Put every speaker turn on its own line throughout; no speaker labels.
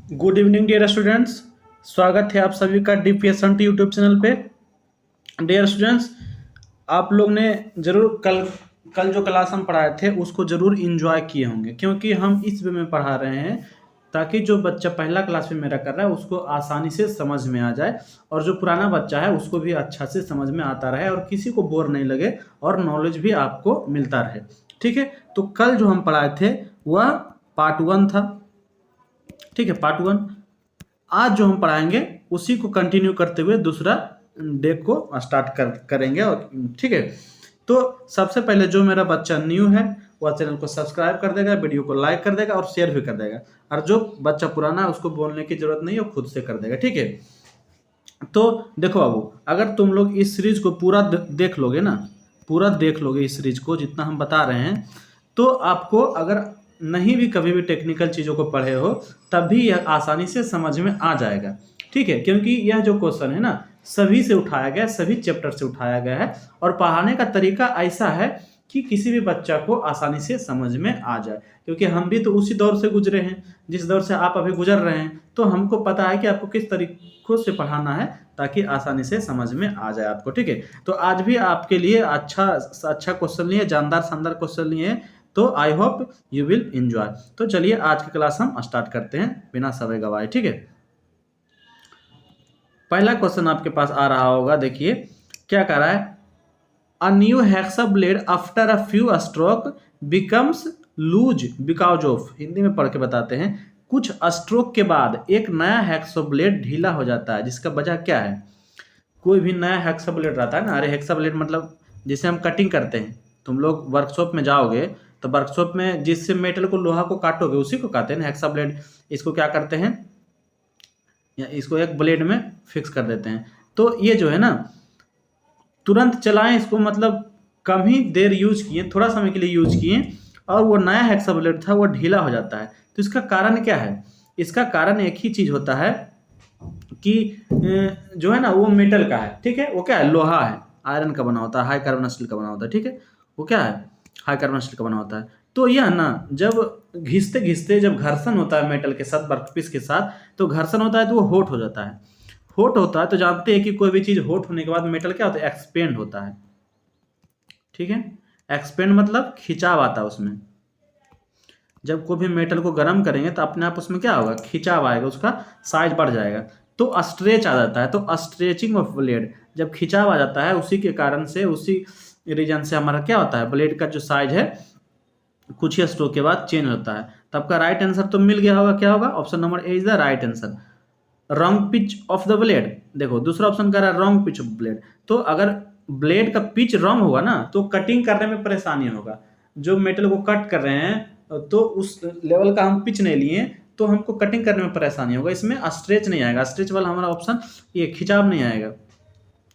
Good evening dear students. स्वागत है आप सभी का डीपीएसएन यूट्यूब चैनल पे। डियर स्टूडेंट्स, आप लोग ने जरूर कल कल जो क्लास हम पढ़ाए थे उसको जरूर इंजॉय किए होंगे, क्योंकि हम इस वे में पढ़ा रहे हैं ताकि जो बच्चा पहला क्लास में मेरा कर रहा है उसको आसानी से समझ में आ जाए, और जो पुराना बच्चा है उसको भी अच्छा से समझ में आता रहे और किसी को बोर नहीं लगे और नॉलेज भी आपको मिलता रहे। ठीक है, तो कल जो हम पढ़ाए थे वह पार्ट 1 था। ठीक है, पार्ट 1। आज जो हम पढ़ाएंगे उसी को कंटिन्यू करते हुए दूसरा डे को करेंगे। और ठीक है, तो सबसे पहले जो मेरा बच्चा न्यू है वह चैनल को सब्सक्राइब कर देगा, वीडियो को लाइक कर देगा और शेयर भी कर देगा, और जो बच्चा पुराना है उसको बोलने की जरूरत नहीं है, वो खुद से कर देगा। ठीक है, तो देखो बाबू, अगर तुम लोग इस सीरीज को पूरा देख लोगे ना, पूरा देख लोगे इस सीरीज को जितना हम बता रहे हैं, तो आपको अगर नहीं भी कभी भी टेक्निकल चीज़ों को पढ़े हो तब भी यह आसानी से समझ में आ जाएगा। ठीक है, क्योंकि यह जो क्वेश्चन है ना सभी से उठाया गया है, सभी चैप्टर से उठाया गया है, और पढ़ाने का तरीका ऐसा है कि किसी भी बच्चा को आसानी से समझ में आ जाए, क्योंकि हम भी तो उसी दौर से गुजरे हैं जिस दौर से आप अभी गुजर रहे हैं, तो हमको पता है कि आपको किस तरीकों से पढ़ाना है ताकि आसानी से समझ में आ जाए आपको। ठीक है, तो आज भी आपके लिए अच्छा क्वेश्चन लिए, जानदार शानदार क्वेश्चन लिए, तो I hope you will enjoy. तो चलिए आज की क्लास हम स्टार्ट करते हैं बिना समय गवाए। ठीक है, पहला क्वेश्चन आपके पास आ रहा होगा, देखिए क्या कह रहा है। A new hexa blade after a few stroke becomes loose because of, Hindi में पढ़ के बताते हैं, कुछ स्ट्रोक के बाद एक नया हेक्सा ब्लेड ढीला हो जाता है, जिसका वजह क्या है। कोई भी नया हेक्सा ब्लेड रहता है ना, अरे हेक्सा ब्लेड मतलब जिसे हम कटिंग करते हैं, तुम लोग वर्कशॉप में जाओगे तो वर्कशॉप में जिससे मेटल को लोहा को काटोगे उसी को कहते हैं हेक्सा ब्लेड। इसको क्या करते हैं, या इसको एक ब्लेड में फिक्स कर देते हैं। तो ये जो है ना, तुरंत चलाएं इसको, मतलब कम ही देर यूज किए, थोड़ा समय के लिए यूज किए, और वो नया हेक्सा ब्लेड था वो ढीला हो जाता है। तो इसका कारण क्या है, इसका कारण एक ही चीज होता है कि जो है ना वो मेटल का है। ठीक है, वो क्या है, लोहा है, आयरन का बना होता है, हाई कार्बन स्टील का बना होता है। ठीक है, वो क्या है, हाई कार्बन स्टील का बना होता है। तो यह ना जब घिसते घिसते जब घर्षण होता है मेटल के साथ, वर्कपीस के साथ, तो घर्षण होता है तो वो होट हो जाता है। होट होता है तो जानते हैं कि कोई भी चीज होट होने के बाद मेटल क्या होता है, एक्सपेंड होता है। ठीक है, एक्सपेंड मतलब खिंचाव आता है उसमें। जब कोई भी मेटल को गर्म करेंगे तो अपने आप उसमें क्या होगा, खिंचाव आएगा, उसका साइज बढ़ जाएगा, तो स्ट्रेच आ जाता है। तो स्ट्रेचिंग ऑफ ब्लेड, जब खिंचाव आ जाता है उसी के कारण से, उसी रीजन से हमारा क्या होता है, ब्लेड का जो साइज है कुछ ही स्ट्रोक के बाद चेंज होता है। तो आपका राइट आंसर तो मिल गया होगा, क्या होगा, option number A is the right answer, wrong pitch of the blade. देखो दूसरा ऑप्शन कह रहा है रॉन्ग पिच ऑफ ब्लेड, तो अगर ब्लेड का पिच रॉन्ग होगा ना तो कटिंग करने में परेशानी होगा। जो मेटल को कट कर रहे हैं तो उस लेवल का हम पिच नहीं लिए तो हमको कटिंग करने में परेशानी होगा, इसमें स्ट्रेच नहीं आएगा, स्ट्रेच वाला हमारा ऑप्शन ये खिंचाव नहीं आएगा।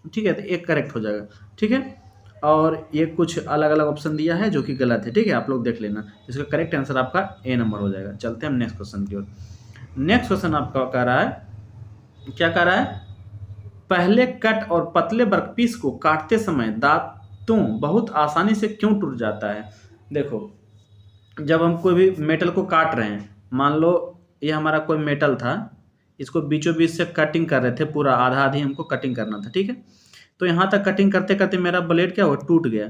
ठीक है, तो एक करेक्ट हो जाएगा। ठीक है, और ये कुछ अलग अलग ऑप्शन दिया है जो कि गलत है। ठीक है, आप लोग देख लेना, इसका करेक्ट आंसर आपका ए नंबर हो जाएगा। चलते हैं हम नेक्स्ट क्वेश्चन की ओर। नेक्स्ट क्वेश्चन आपका कह रहा है, क्या कह रहा है, पहले कट और पतले वर्कपीस को काटते समय दांतों बहुत आसानी से क्यों टूट जाता है। देखो जब हम कोई भी मेटल को काट रहे हैं, मान लो ये हमारा कोई मेटल था, इसको बीचों बीच से कटिंग कर रहे थे, पूरा आधा आधी हमको कटिंग करना था। ठीक है, तो यहाँ तक कटिंग करते करते मेरा ब्लेड क्या हुआ, टूट गया।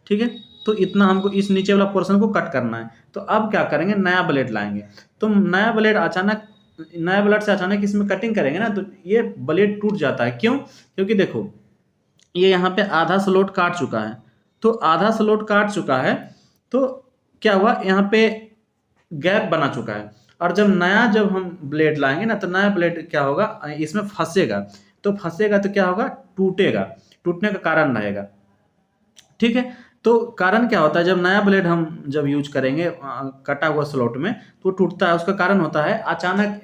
ठीक है, तो इतना हमको इस नीचे वाला पोर्शन को कट करना है, तो अब क्या करेंगे, नया ब्लेड लाएंगे। तो नया ब्लेड से अचानक इसमें कटिंग करेंगे ना तो ये ब्लेड टूट जाता है। क्यों, क्योंकि देखो ये यहाँ पे आधा स्लॉट काट चुका है, तो आधा स्लॉट काट चुका है तो क्या हुआ, यहाँ पे गैप बना चुका है, और जब हम ब्लेड लाएंगे ना तो नया ब्लेड क्या होगा, इसमें फंसेगा, तो फंसेगा तो क्या होगा, टूटेगा, टूटने का कारण रहेगा। ठीक है, तो कारण क्या होता है, जब नया ब्लेड हम जब यूज करेंगे कटा हुआ स्लॉट में तो टूटता है, उसका कारण होता है अचानक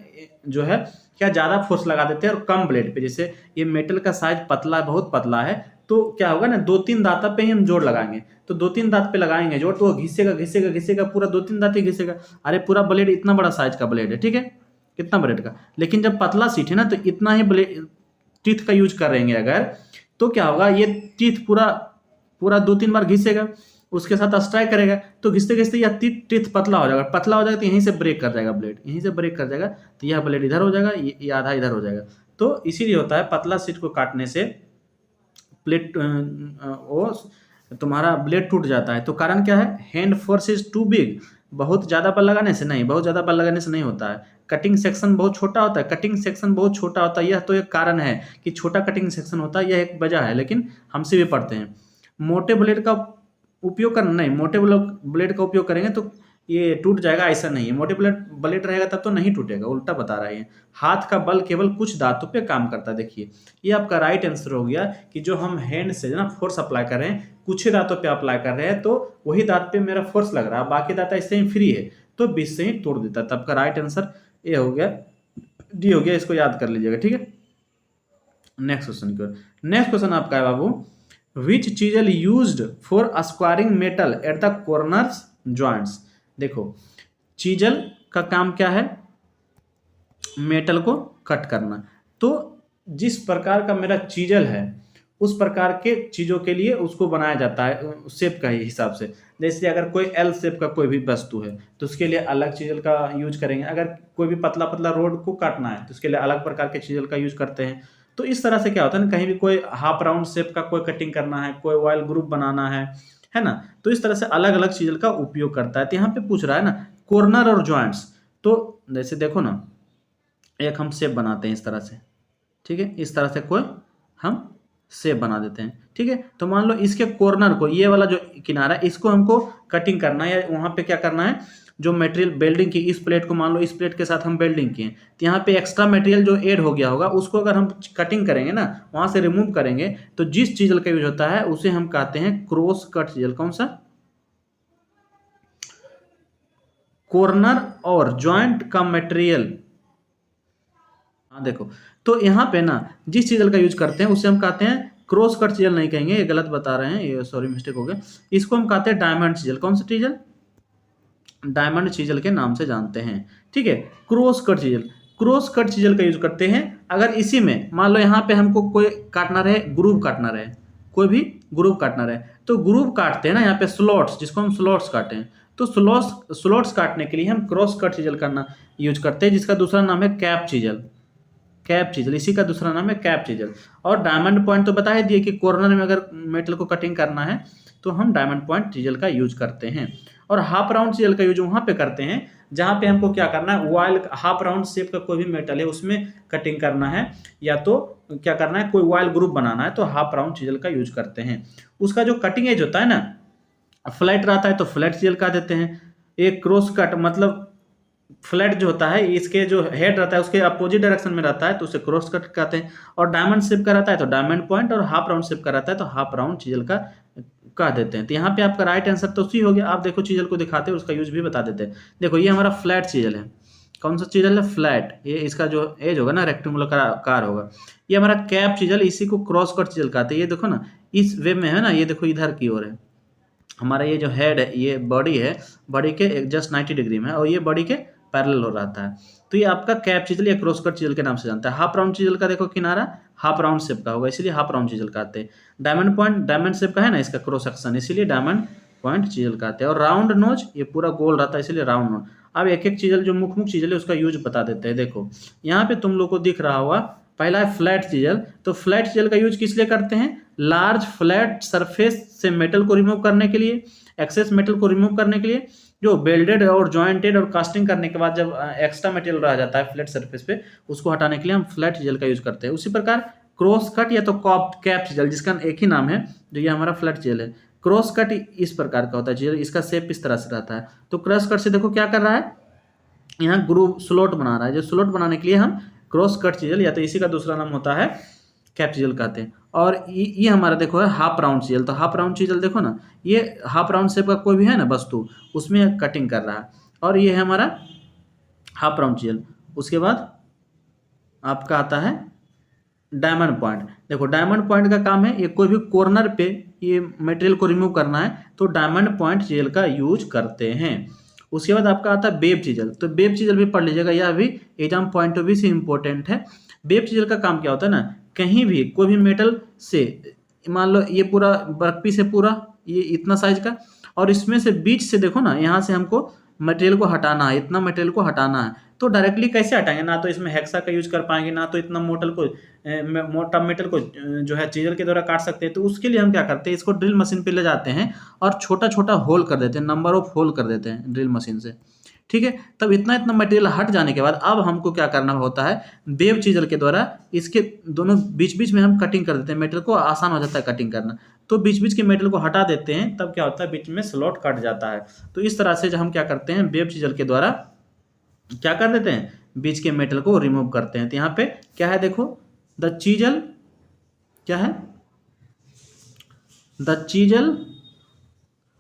जो है क्या ज़्यादा फोर्स लगा देते हैं और कम ब्लेड पे। जैसे ये मेटल का साइज पतला है, बहुत पतला है, तो क्या होगा ना, 2-3 दांता पे ही हम जोड़ लगाएंगे, तो 2-3 दांत पे लगाएंगे जोड़ तो वो घिसेगा घिसेगा घिसेगा, पूरा 2-3 दांत ही घिसेगा। अरे पूरा ब्लेड इतना बड़ा साइज का ब्लेड है, ठीक है, कितना ब्लेड का, लेकिन जब पतला सीट है ना तो इतना ही ब्लेड टीथ का यूज करेंगे अगर, तो क्या होगा, ये टीथ पूरा पूरा 2-3 बार घिसेगा, उसके साथ स्ट्राइक करेगा तो घिसते घिसते यह टिथ पतला हो जाएगा, पतला हो जाएगा तो यहीं से ब्रेक कर जाएगा ब्लेड, यहीं से ब्रेक कर जाएगा तो यह ब्लेड इधर हो जाएगा, ये आधा इधर हो जाएगा। तो इसीलिए होता है पतला शीट को काटने से प्लेट वो तुम्हारा ब्लेड टूट जाता है। तो कारण क्या है, hand force is too big, बहुत ज़्यादा बल लगाने से नहीं, बहुत ज़्यादा बल लगाने से नहीं होता है। कटिंग सेक्शन बहुत छोटा होता है, कटिंग सेक्शन बहुत छोटा होता है, यह तो एक कारण है कि छोटा कटिंग सेक्शन होता है, यह एक वजह है, लेकिन हमसे भी पढ़ते हैं। मोटे ब्लेड का उपयोग करना नहीं, मोटे ब्लेड का उपयोग करेंगे तो ये टूट जाएगा, ऐसा नहीं है। मोटे ब्लेड रहेगा तब तो नहीं टूटेगा, उल्टा बता रहा है। हाथ का बल केवल कुछ धातु पे काम करता है। देखिए ये आपका राइट आंसर हो गया कि जो हम हैंड से ना फोर्स अप्लाई कर रहे हैं, कुछ ही दांतों पे अप्लाई कर रहे हैं तो वही दांत पे मेरा फोर्स लग रहा है, बाकी दांत ऐसे ही फ्री है तो बीच से ही तोड़ देता है। तब का राइट आंसर ए हो गया, डी हो गया, इसको याद कर लीजिएगा, ठीक है। नेक्स्ट क्वेश्चन की ओर। नेक्स्ट क्वेश्चन आपका है बाबू, which chisel used for squaring metal at the corners joints. देखो चीजल का काम क्या है, मेटल को कट करना। तो जिस प्रकार का मेरा चीजल है उस प्रकार के चीजों के लिए उसको बनाया जाता है शेप का ही हिसाब से। जैसे अगर कोई एल शेप का कोई भी वस्तु है तो उसके लिए अलग चीजल का यूज करेंगे, अगर कोई भी पतला पतला रोड को काटना है तो उसके लिए अलग प्रकार के चीजल का यूज करते हैं। तो इस तरह से क्या होता है ना, कहीं भी कोई हाफ राउंड शेप का कोई कटिंग करना है, कोई ऑयल ग्रुप बनाना है ना, तो इस तरह से अलग अलग चीजल का उपयोग करता है। तो यहाँ पे पूछ रहा है ना कॉर्नर और जॉइंट्स, तो जैसे देखो ना एक हम शेप बनाते हैं इस तरह से, ठीक है, इस तरह से कोई हम शेप बना देते हैं, ठीक है। तो मान लो इसके कॉर्नर को, ये वाला जो किनारा है इसको हमको कटिंग करना है, या वहाँ पे क्या करना है, जो मटेरियल वेल्डिंग की इस प्लेट को, मान लो इस प्लेट के साथ हम वेल्डिंग किए तो यहाँ पे एक्स्ट्रा मटेरियल जो ऐड हो गया होगा उसको अगर हम कटिंग करेंगे ना, वहाँ से रिमूव करेंगे तो जिस चीजल का यूज होता है उसे हम कहते हैं क्रॉस कट चीजल। कौन सा, कॉर्नर और जॉइंट का मटेरियल। हाँ देखो, तो यहाँ पे ना जिस चीजल का यूज करते हैं उसे हम कहते हैं क्रॉस कट चीजल नहीं कहेंगे, ये गलत बता रहे हैं, ये सॉरी मिस्टेक हो गया। इसको हम कहते हैं डायमंड चीजल। कौन सा चीजल, डायमंड चीजल के नाम से जानते हैं, ठीक है। Cross cut chisel, cross cut chisel का यूज करते हैं अगर इसी में मान लो यहाँ पे हमको कोई काटना रहे, ग्रूव काटना रहे, कोई भी ग्रूव काटना रहे तो ग्रूव काटते हैं ना यहाँ पे स्लॉट्स, जिसको हम स्लॉट्स काटे हैं, तो स्लॉट्स काटने के लिए हम क्रॉस कट चीजल करना यूज करते हैं, जिसका दूसरा नाम है कैप चीजल। कैप चीजल, इसी का दूसरा नाम है कैप चीजल। और डायमंड पॉइंट तो बता ही दिए कि कॉर्नर में अगर मेटल को कटिंग करना है तो हम डायमंड पॉइंट चीजल का यूज करते हैं। और हाफ राउंड चीजल का यूज वहां पे करते हैं जहां पे हमको क्या करना है, वॉयल हाफ राउंड शेप का कोई भी मेटल है उसमें कटिंग करना है, या तो क्या करना है कोई वॉयल ग्रुप बनाना है तो हाफ राउंड चीजल का यूज करते हैं। उसका जो कटिंग एज होता है ना, फ्लैट रहता है तो फ्लैट चीजल का देते हैं। एक क्रॉस कट मतलब फ्लैट जो होता है इसके जो हेड रहता है उसके अपोजिट डायरेक्शन में रहता है तो उसे क्रॉस कट कहते हैं। और डायमंड शेप का रहता है तो डायमंड पॉइंट, और हाफ राउंड शेप का रहता है तो हाफ राउंड चीजल का कह देते हैं। तो यहाँ पे आपका राइट आंसर तो उसी हो गया। आप देखो चीजल को दिखाते हैं उसका यूज भी बता देते हैं। देखो ये हमारा फ्लैट चीजल है। कौन सा चीजल है, फ्लैट, ये इसका जो एज होगा ना रेक्टेंगुलर का आकार होगा। ये हमारा कैप चीजल, इसी को क्रॉस कट चीजल कहते हैं। ये देखो ना इस वे में है ना, ये देखो इधर की ओर है हमारा ये जो हेड है, ये बॉडी है, बॉडी के जस्ट 90 डिग्री में है और ये बॉडी के पैरेलल हो रहता है। तो ये आपका कैप चीजल या क्रॉस कट चीजल के नाम से जानता है। हाफ राउंड चीजल का देखो किनारा हाफ राउंड शेप का होगा, इसीलिए हाफ राउंड चीजल कहते हैं। डायमंड पॉइंट डायमंड शेप का है ना इसका क्रॉस सेक्शन, इसीलिए डायमंड पॉइंट चीजल कहते हैं। और राउंड नोज ये पूरा गोल रहता है इसीलिए राउंड नोज। अब एक एक चीजल जो मुख्य मुख्य चीजल है उसका यूज बता देते हैं। देखो यहाँ पे तुम लोग को दिख रहा होगा, पहला है फ्लैट चीजल। तो फ्लैट चीजल का यूज किस लिए करते हैं, लार्ज फ्लैट सरफेस से मेटल को रिमूव करने के लिए, एक्सेस मेटल को रिमूव करने के लिए, जो बेल्डेड और जॉइंटेड और कास्टिंग करने के बाद जब एक्स्ट्रा मटेरियल रह जाता है फ्लैट सरफेस पे उसको हटाने के लिए हम फ्लैट चीजल का यूज करते हैं। उसी प्रकार क्रॉस कट या तो कैप चीजल, जिसका एक ही नाम है, जो ये हमारा फ्लैट चीजल है। क्रॉस कट इस प्रकार का होता है चीजल, इसका शेप इस तरह से रहता है। तो क्रॉस कट से देखो क्या कर रहा है, यहाँ ग्रूव स्लॉट बना रहा है। जो स्लॉट बनाने के लिए हम क्रॉस कट चीजल या तो इसी का दूसरा नाम होता है कैप चीजल कहते हैं। और ये हमारा देखो है हाफ राउंड चीजल। तो हाफ राउंड चीजल देखो ना, ये हाफ राउंड शेप का कोई भी है ना वस्तु उसमें कटिंग कर रहा है, और ये है हमारा हाफ राउंड चीजल। उसके बाद आपका आता है डायमंड पॉइंट। देखो डायमंड पॉइंट का काम है, ये कोई भी कॉर्नर पे ये मटेरियल को रिमूव करना है तो डायमंड पॉइंट चीजल का यूज करते हैं। उसके बाद आपका आता है वेब चीजल। तो वेब चीजल भी पढ़ लीजिएगा, यह भी एग्जाम पॉइंट ऑफ व्यू से इंपॉर्टेंट है। वेब चीजल का काम क्या होता है ना, कहीं भी कोई भी मेटल से मान लो ये पूरा वर्कपीस है, पूरा ये इतना साइज का, और इसमें से बीच से देखो ना, यहाँ से हमको मटेरियल को हटाना है, इतना मटेरियल को हटाना है। तो डायरेक्टली कैसे हटाएंगे? ना तो इसमें हेक्सा का यूज कर पाएंगे, ना तो इतना मोटा मेटल को जो है चीजल के द्वारा काट सकते हैं। तो उसके लिए हम क्या करते हैं, इसको ड्रिल मशीन पे ले जाते हैं और छोटा छोटा होल कर देते हैं, नंबर ऑफ होल कर देते हैं ड्रिल मशीन से। ठीक है, तब इतना इतना मटेरियल हट जाने के बाद अब हमको क्या करना होता है, वेव चीजल के द्वारा इसके दोनों बीच बीच में हम कटिंग कर देते हैं, मटेरियल को आसान हो जाता है कटिंग करना। तो बीच बीच के मेटल को हटा देते हैं, तब क्या होता है, बीच में स्लॉट कट जाता है। तो इस तरह से जब हम क्या करते हैं, वेब चीजल के द्वारा क्या कर देते हैं, बीच के मेटल को रिमूव करते हैं। तो यहाँ पे क्या है, देखो द चीजल, क्या है, the chisel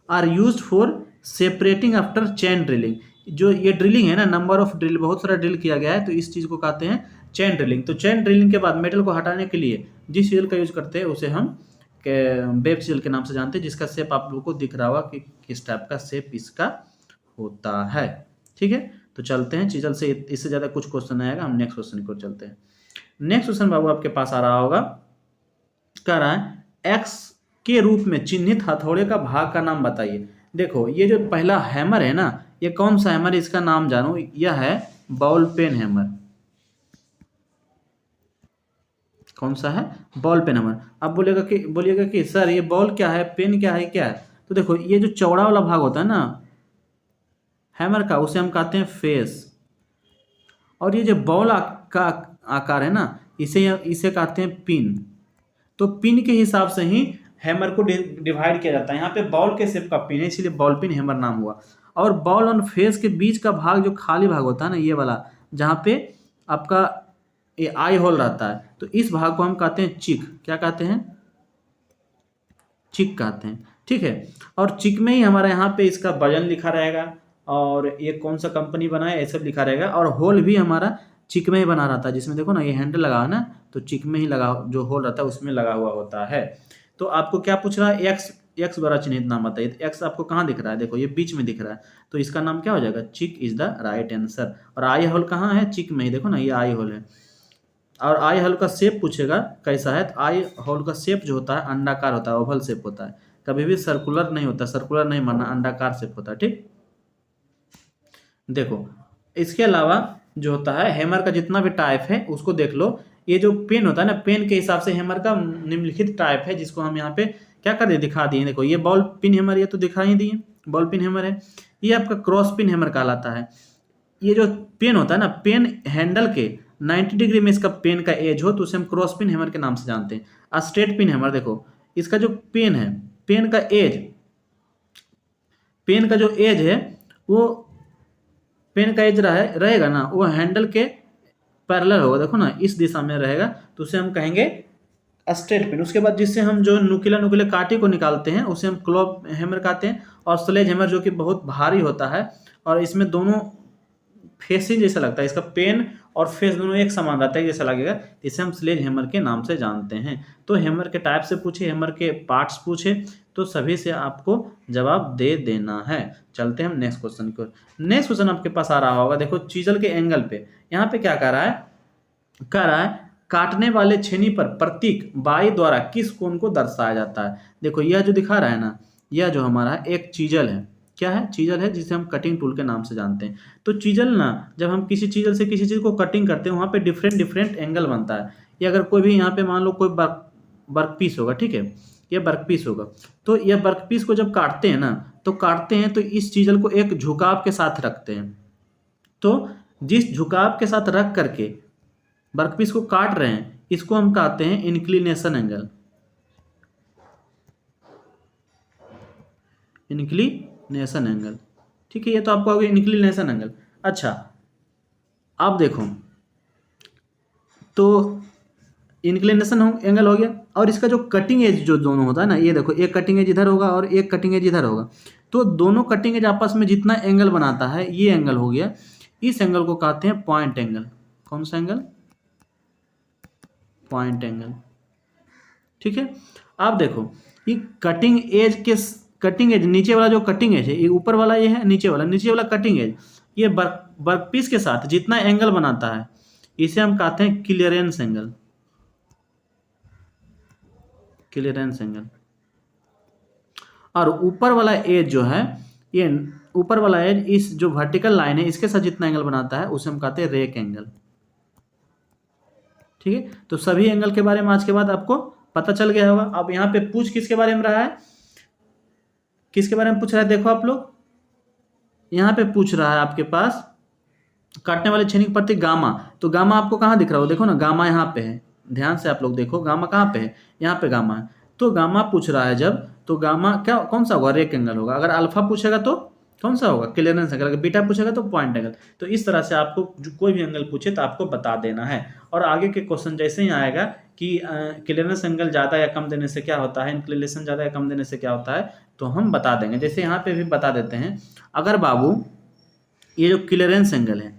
are used for separating after chain drilling. जो ये ड्रिलिंग है ना, नंबर ऑफ ड्रिल, बहुत सारा ड्रिल किया गया है, तो इस चीज को कहते हैं चैन ड्रिलिंग। तो चैन ड्रिलिंग के बाद मेटल को हटाने के लिए जिस चीजल का यूज करते हैं उसे हम वेब चीजल के नाम से जानते हैं, जिसका शेप आप लोगों को दिख रहा होगा कि किस टाइप का शेप इसका होता है। ठीक है, तो चलते हैं चीजल से, इससे ज्यादा कुछ क्वेश्चन आएगा, हम नेक्स्ट क्वेश्चन की ओर चलते हैं। नेक्स्ट क्वेश्चन बाबू आपके पास आ रहा होगा, कह रहा है एक्स के रूप में चिन्हित हथौड़े का भाग का नाम बताइए। देखो ये जो पहला हैमर है ना, ये कौन सा हैमर है, इसका नाम जानो, यह है बॉल पेन हैमर। कौन सा है, बॉल पेन हैमर। अब बोलिएगा कि सर ये बॉल क्या है, पेन क्या है, क्या है? तो देखो ये जो चौड़ा वाला भाग होता है ना हैमर का, उसे हम कहते हैं फेस। और ये जो बॉल का आकार है ना, इसे कहते हैं पिन। तो पिन के हिसाब से ही हैमर को डिवाइड किया जाता है। यहाँ पे बॉल के शेप का पिन है, इसीलिए बॉल पिन हैमर नाम हुआ। और बॉल और फेस के बीच का भाग, जो खाली भाग होता है ना, ये वाला, जहाँ पे आपका ये आई होल रहता है, तो इस भाग को हम कहते हैं चिक। क्या कहते हैं, चिक कहते हैं। ठीक है, और चिक में ही हमारा यहाँ पे इसका वजन लिखा रहेगा, और ये कौन सा कंपनी बनाया ये सब लिखा रहेगा। और होल भी हमारा चिक में ही बना रहता है, जिसमें देखो ना ये हैंडल लगा है ना, तो चिक में ही लगा, जो होल रहता है उसमें लगा हुआ होता है। तो आपको क्या पूछ रहा है, एक्स द्वारा चिन्हित नाम बताइए। तो एक्स आपको कहाँ दिख रहा है, देखो ये बीच में दिख रहा है, तो इसका नाम क्या हो जाएगा, चिक इज द राइट आंसर। और आई होल कहाँ है, चिक में ही, देखो ना ये आई होल है। और आई होल का शेप पूछेगा कैसा है, तो आई होल का शेप जो होता है अंडाकार होता है, ओवल शेप होता है, कभी भी सर्कुलर नहीं होता, सर्कुलर नहीं मानना, अंडाकार शेप होता है। ठीक, देखो इसके अलावा जो होता है हैमर का जितना भी टाइप है उसको देख लो। ये जो पेन होता है ना, पेन के हिसाब से हैमर का निम्नलिखित टाइप है, जिसको हम यहाँ पे क्या कर दिए, दिखा दिए। देखो ये बॉल पिन हैमर, ये तो दिखा ही दिए, बॉल पिन हैमर है। ये आपका क्रॉस पिन हैमर कहलाता है। ये जो पेन होता है ना, पेन हैंडल के 90 डिग्री में इसका पेन का एज हो, तो उसे हम क्रॉस पिन हैमर के नाम से जानते हैं। स्ट्रेट पिन हैमर, देखो इसका जो पेन है, पेन का एज, पेन का जो एज है वो, पेन का एज रहेगा ना, वो हैंडल के पैरेलल होगा, देखो ना इस दिशा में रहेगा, तो उसे हम कहेंगे स्ट्रेट पिन। उसके बाद जिससे हम जो नुकीला नुकीले कांटे को निकालते हैं उसे हम क्लॉव हैमर कहते हैं। और स्लेज हैमर जो कि बहुत भारी होता है, और इसमें दोनों फेसिंग जैसा लगता है, इसका पेन और फेस दोनों एक समान रहता है, जैसा लगेगा, इसे हम स्लेज हैमर के नाम से जानते हैं। तो हैमर के टाइप से पूछे, हैमर के पार्ट्स पूछे, तो सभी से आपको जवाब दे देना है। चलते हैं हम नेक्स्ट क्वेश्चन की ओर। नेक्स्ट क्वेश्चन आपके पास आ रहा होगा, देखो चीजल के एंगल पे, यहाँ पे क्या कह रहा है, कह रहा है काटने वाले छेनी पर प्रतीक बाई द्वारा किस कोण को दर्शाया जाता है। देखो यह जो दिखा रहा है ना, यह जो हमारा एक चीजल है, क्या है, चीजल है, जिसे हम कटिंग टूल के नाम से जानते हैं। तो चीजल ना, जब हम किसी चीजल से किसी चीज को कटिंग करते हैं, वहाँ पे डिफरेंट डिफरेंट एंगल बनता है। ये अगर कोई भी यहाँ पे मान लो कोई वर्क पीस होगा, ठीक है, ये वर्क पीस होगा, तो यह वर्क पीस को जब काटते हैं ना, तो काटते हैं तो इस चीजल को एक झुकाव के साथ रखते हैं। तो जिस झुकाव के साथ रख करके वर्कपीस को काट रहे हैं, इसको हम कहते हैं इंक्लिनेशन एंगल, इंक्लिनेशन एंगल। ठीक है, ये तो आपको हो गया इंक्लिनेशन एंगल। अच्छा, अब देखो, तो इंक्लिनेशन एंगल हो गया, और इसका जो कटिंग एज जो दोनों होता है ना, ये देखो एक कटिंग एज इधर होगा और एक कटिंग एज इधर होगा, तो दोनों कटिंग एज आपस में जितना एंगल बनाता है, ये एंगल हो गया, इस एंगल को कहते हैं पॉइंट एंगल। कौन सा एंगल, पॉइंट एंगल। ठीक है, आप देखो ये कटिंग एज नीचे वाला जो कटिंग एज है, ये ऊपर वाला ये है, नीचे वाला कटिंग एज, ये वर्कपीस के साथ जितना एंगल बनाता है, इसे हम कहते हैं क्लियरेंस एंगल, क्लियरेंस एंगल। और ऊपर वाला एज जो है, ये ऊपर वाला एज इस जो वर्टिकल लाइन है इसके साथ जितना एंगल बनाता है उसे हम कहते हैं रेक एंगल। ठीक है, तो सभी एंगल के बारे में आज के बाद आपको पता चल गया होगा। अब यहाँ पे पूछ किसके बारे में रहा है, किसके बारे में पूछ रहा है, देखो आप लोग यहाँ पे पूछ रहा है आपके पास काटने वाले क्षणिक प्रतीक गामा। तो गामा आपको कहाँ दिख रहा हो, देखो ना गामा यहाँ पे है, ध्यान से आप लोग देखो गामा कहाँ पे है, यहाँ पे गामा है। तो गामा पूछ रहा है जब, तो गामा क्या कौन सा होगा, रेक एंगल होगा। अगर अल्फा पूछेगा तो कौन सा होगा, क्लियरेंस एंगल। अगर बीटा पूछेगा तो पॉइंट एंगल। तो इस तरह से आपको जो कोई भी एंगल पूछे तो आपको बता देना है। और आगे के क्वेश्चन जैसे ही आएगा कि क्लियरेंस एंगल ज़्यादा या कम देने से क्या होता है, इंक्लिनेशन ज़्यादा या कम देने से क्या होता है, तो हम बता देंगे। जैसे यहाँ पे भी बता देते हैं, अगर बाबू ये जो क्लियरेंस एंगल है,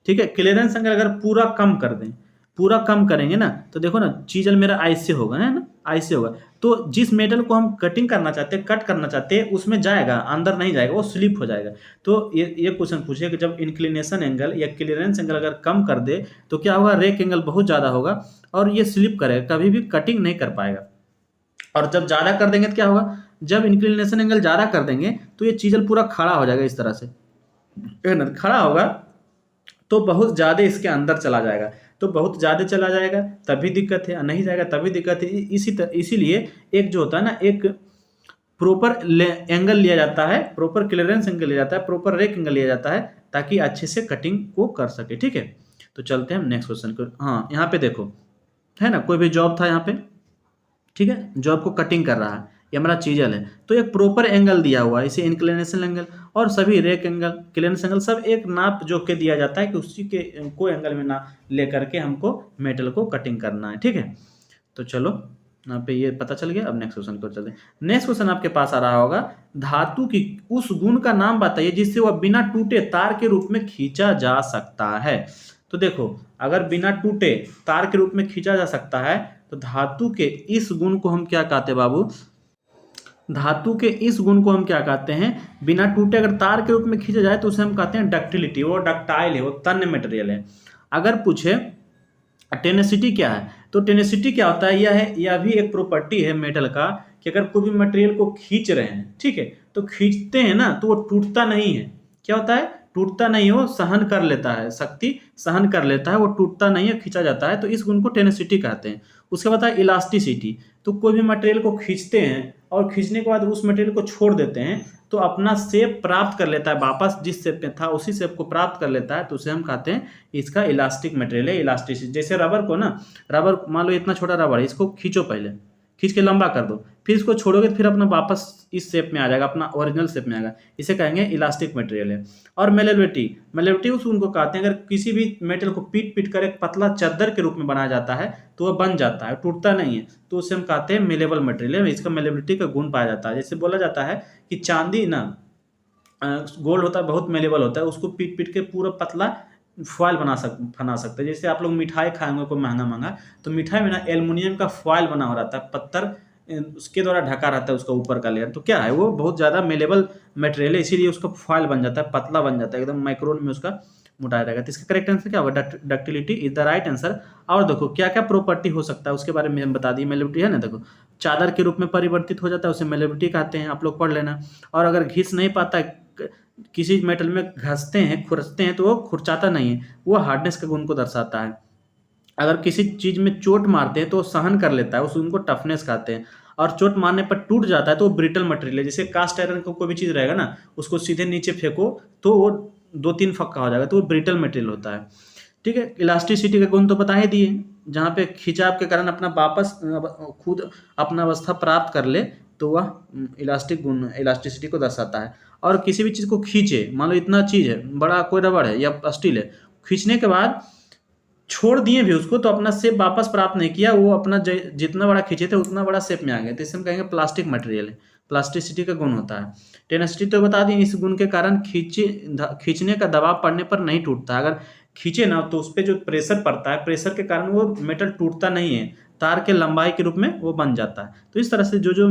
ठीक है, क्लियरेंस एंगल अगर पूरा कम कर दें, पूरा कम करेंगे ना, तो देखो ना चीजल मेरा ऐसे होगा, है ना, ऐसे होगा। तो जिस मेटल को हम कटिंग करना चाहते हैं, कट करना चाहते हैं, उसमें जाएगा, अंदर नहीं जाएगा, वो स्लिप हो जाएगा। तो ये क्वेश्चन पूछे कि जब इंक्लिनेशन एंगल या क्लियरेंस एंगल अगर कम कर दे तो क्या होगा, रेक एंगल बहुत ज़्यादा होगा और ये स्लिप करेगा, कभी भी कटिंग नहीं कर पाएगा। और जब ज़्यादा कर देंगे तो क्या होगा, जब इंक्लिनेशन एंगल ज़्यादा कर देंगे तो ये चीजल पूरा खड़ा हो जाएगा, इस तरह से, है ना, खड़ा होगा तो बहुत ज़्यादा इसके अंदर चला जाएगा। तो बहुत ज़्यादा चला जाएगा तभी दिक्कत है, नहीं जाएगा तभी दिक्कत है। इसीलिए एक जो होता है ना, एक प्रॉपर एंगल लिया जाता है, प्रॉपर क्लियरेंस एंगल लिया जाता है, प्रॉपर रेक एंगल लिया जाता है, ताकि अच्छे से कटिंग को कर सके। ठीक है, तो चलते हैं हम नेक्स्ट क्वेश्चन को। हाँ, यहाँ पे देखो, है ना, कोई भी जॉब था यहाँ पे, ठीक है, जॉब को कटिंग कर रहा है, ये हमारा चीजल है। तो एक प्रॉपर एंगल दिया हुआ है, इसे इंक्लिनेशन एंगल और सभी रेक एंगल, क्लियरेंस एंगल सब एक नाप जो के दिया जाता है कि उसी के को एंगल में ना लेकर के हमको मेटल को कटिंग करना है। ठीक है, तो चलो यहाँ पे ये पता चल गया। अब नेक्स्ट क्वेश्चन को चलते हैं। नेक्स्ट क्वेश्चन आपके पास आ रहा होगा, धातु की उस गुण का नाम बताइए जिससे वह बिना टूटे तार के रूप में खींचा जा सकता है। तो देखो, अगर बिना टूटे तार के रूप में खींचा जा सकता है तो धातु के इस गुण को हम क्या कहते हैं बाबू, धातु के इस गुण को हम क्या कहते हैं, बिना टूटे अगर तार के रूप में खींचा जाए तो उसे हम कहते हैं डक्टिलिटी। वो डक्टाइल है, वो तन्य मटेरियल है। अगर पूछे टेनेसिटी क्या है, तो टेनेसिटी क्या होता है, यह भी एक प्रॉपर्टी है मेटल का कि अगर कोई भी मटेरियल को खींच रहे हैं, ठीक है, तो खींचते हैं ना तो वो टूटता नहीं है। क्या होता है, टूटता नहीं, वो सहन कर लेता है, शक्ति सहन कर लेता है, वो टूटता नहीं है, खींचा जाता है। तो इस गुण को टेनेसिटी कहते हैं। उसके बाद है इलास्टिसिटी। तो कोई भी मटेरियल को खींचते हैं और खींचने के बाद उस मटेरियल को छोड़ देते हैं तो अपना शेप प्राप्त कर लेता है, वापस जिस शेप में था उसी शेप को प्राप्त कर लेता है, तो उसे हम कहते हैं इसका इलास्टिक मटेरियल है, इलास्टिसिटी। जैसे रबर को ना, रबर मान लो इतना छोटा रबर है, इसको खींचो, पहले खींच के लंबा कर दो, फिर इसको छोड़ोगे तो फिर अपना वापस इस शेप में आ जाएगा, अपना ओरिजिनल शेप में आएगा, इसे कहेंगे इलास्टिक मटेरियल है। और मेलेबिलिटी उस उनको कहते हैं, अगर किसी भी मेटल को पीट पीट कर एक पतला चादर के रूप में बनाया जाता है तो वह बन जाता है, टूटता नहीं है, तो उसे हम कहते हैं मेलेबल मटेरियल है। इसका मेलेबिलिटी का गुण पाया जाता है। जैसे बोला जाता है कि चांदी ना गोल्ड होता है, बहुत मेलेबल होता है, उसको पीट पीट के पूरा पतला फॉयल बना सकते हैं। जैसे आप लोग मिठाई खाएंगे कोई महंगा महंगा, तो मिठाई में ना एल्युमिनियम का फॉयल बना हो रहता है, पत्थर उसके द्वारा ढका रहता है उसका ऊपर का लेयर। तो क्या है, वो बहुत ज़्यादा मेलेबल मटेरियल है, इसीलिए उसका फॉयल बन जाता है, पतला बन जाता है, एकदम माइक्रोन में उसका मोटाया रहेगा। तो इसका करेक्ट आंसर क्या होगा, ductility is the right answer. और देखो क्या क्या प्रॉपर्टी हो सकता है उसके बारे में हम बता दिए। मेलेबिलिटी है ना, देखो चादर के रूप में परिवर्तित हो जाता है, उसे मेलेबिलिटी कहते हैं, आप लोग पढ़ लेना। और अगर घिस नहीं पाता, किसी मेटल में घसते हैं, खुरचते हैं, तो वो खुरचाता नहीं है, वो हार्डनेस के गुण को दर्शाता है। अगर किसी चीज़ में चोट मारते हैं तो वो सहन कर लेता है, उस उनको टफनेस कहते हैं। और चोट मारने पर टूट जाता है तो वो ब्रिटल मटेरियल है। जैसे कास्ट आयरन का कोई भी चीज़ रहेगा ना, उसको सीधे नीचे फेंको तो वो 2-3 फक्का हो जाएगा, तो वो ब्रिटल मटेरियल होता है। ठीक है, इलास्टिसिटी का गुण तो बता ही दिए, जहाँ पे खिंचाव के कारण अपना वापस खुद अपना अवस्था प्राप्त कर ले तो वह इलास्टिक गुण, इलास्टिसिटी को दर्शाता है। और किसी भी चीज़ को खींचे, मान लो इतना चीज़ है, बड़ा कोई रबड़ है या स्टील है, खींचने के बाद छोड़ दिए भी उसको तो अपना शेप वापस प्राप्त नहीं किया, वो अपना जितना बड़ा खींचे थे उतना बड़ा शेप में आ गए, तो इसे हम कहेंगे प्लास्टिक मटेरियल है, प्लास्टिसिटी का गुण होता है। टेनेसिटी तो बता दें, इस गुण के कारण खींचने का दबाव पड़ने पर नहीं टूटता। अगर खींचे ना तो उस पर जो प्रेशर पड़ता है, प्रेशर के कारण वो मेटल टूटता नहीं है, तार के लंबाई के रूप में वो बन जाता है। तो इस तरह से जो जो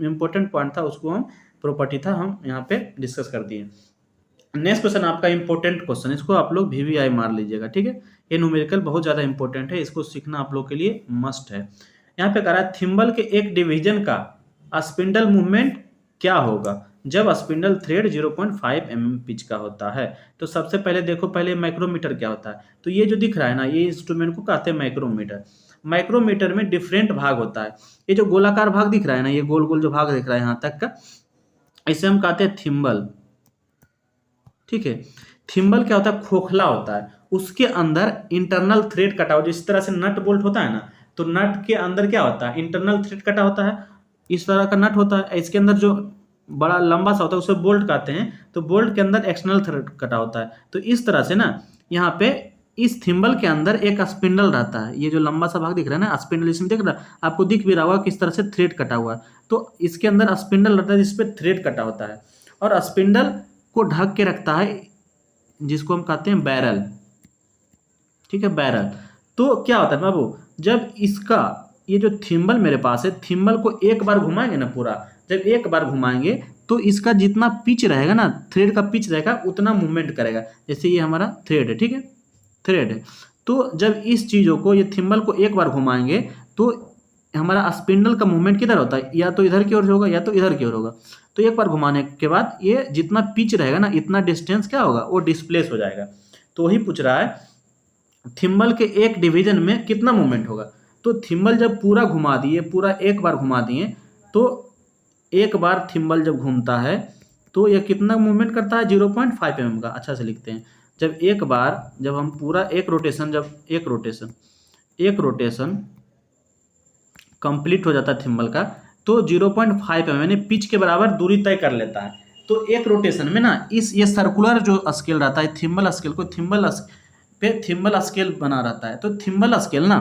इम्पोर्टेंट पॉइंट था उसको हम प्रॉपर्टी था हम यहाँ पे डिस्कस कर दिए। नेक्स्ट क्वेश्चन आपका इंपॉर्टेंट क्वेश्चन, इसको आप लोग VVI मार लीजिएगा, ठीक है। ये न्यूमेरिकल बहुत ज़्यादा इंपॉर्टेंट है, इसको सीखना आप लोग के लिए मस्ट है। यहाँ पे कह रहा है थिम्बल के एक डिवीजन का स्पिंडल मूवमेंट क्या होगा जब स्पिंडल थ्रेड 0.5 mm पिच का होता है। तो सबसे पहले देखो, पहले माइक्रोमीटर क्या होता है। तो ये जो दिख रहा है ना, ये इंस्ट्रूमेंट को कहते हैं माइक्रोमीटर। माइक्रोमीटर में डिफरेंट भाग होता है। ये जो गोलाकार भाग दिख रहा है ना, ये गोल गोल जो भाग दिख रहा है यहाँ तक का, इसे हम कहते हैं थिम्बल। ठीक है, थिम्बल क्या होता है, खोखला होता है, उसके अंदर इंटरनल थ्रेड कटा हो, जिस तरह से नट बोल्ट होता है ना, तो नट के अंदर क्या होता है, इंटरनल थ्रेड कटा होता है, इस तरह का नट होता है। इसके अंदर जो बड़ा लंबा सा होता है उसे बोल्ट कहते हैं, तो बोल्ट के अंदर एक्सटर्नल थ्रेड कटा होता है। तो इस तरह से ना यहाँ पे इस थिम्बल के अंदर एक स्पिंडल रहता है, ये जो लंबा सा भाग दिख रहा है ना स्पिंडल, इसमें देख रहा है आपको, दिख भी रहा होगा किस तरह से थ्रेड कटा हुआ है। तो इसके अंदर स्पिंडल रहता है जिसपे थ्रेड कटा होता है, और स्पिंडल को ढक के रखता है, जिसको हम कहते हैं बैरल। ठीक है, बैरल। तो क्या होता है बाबू, जब इसका ये जो थिम्बल मेरे पास है, थिम्बल को एक बार घुमाएंगे ना पूरा, जब एक बार घुमाएंगे तो इसका जितना पिच रहेगा ना, थ्रेड का पिच रहेगा, उतना मूवमेंट करेगा। जैसे ये हमारा थ्रेड है, ठीक है, थ्रेड है। तो जब इस चीज़ों को, ये थिम्बल को एक बार घुमाएंगे तो हमारा स्पिंडल का मूवमेंट किधर होता है, या तो इधर की ओर होगा या तो इधर की ओर होगा। तो एक बार घुमाने के बाद ये जितना पिच रहेगा ना, इतना डिस्टेंस क्या होगा, वो डिस्प्लेस हो जाएगा। तो वही पूछ रहा है थिम्बल के एक डिवीजन में कितना मूवमेंट होगा। तो थिम्बल जब पूरा घुमा दिए, पूरा एक बार घुमा दिए, तो एक बार थिम्बल जब घूमता है तो यह कितना मूवमेंट करता है, 0.5 mm का। अच्छा से लिखते हैं, जब एक बार, जब हम पूरा एक रोटेशन, जब एक रोटेशन कंप्लीट हो जाता है थिम्बल का, तो 0.5 mm यानी पिच के बराबर दूरी तय कर लेता है। तो एक रोटेशन में ना ये सर्कुलर जो स्केल रहता है, थिम्बल स्केल को, थिम्बल स्केल बना रहता है। तो थिम्बल स्केल ना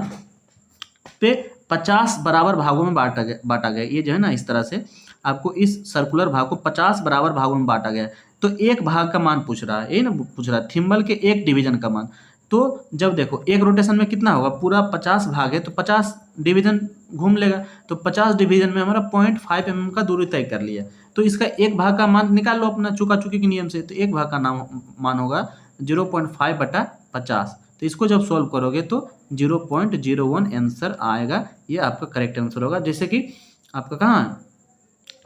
पे 50 बराबर भागों में बांटा गया। ये जो है ना, इस तरह से आपको इस सर्कुलर भाग को 50 बराबर भागों में बांटा गया है। तो एक भाग का मान पूछ रहा है, ये ना पूछ रहा है थिम्बल के एक डिवीजन का मान। तो जब देखो एक रोटेशन में कितना होगा, पूरा 50 भाग है तो 50 डिवीजन घूम लेगा। तो 50 डिवीजन में हमारा 0.5 mm का दूरी तय कर लिया। तो इसका एक भाग का मान निकाल लो अपना चुका चुकी के नियम से। तो एक भाग का मान होगा 0.5/50। तो इसको जब सॉल्व करोगे तो 0.01 आंसर आएगा। ये आपका करेक्ट आंसर होगा। जैसे कि आपका कहाँ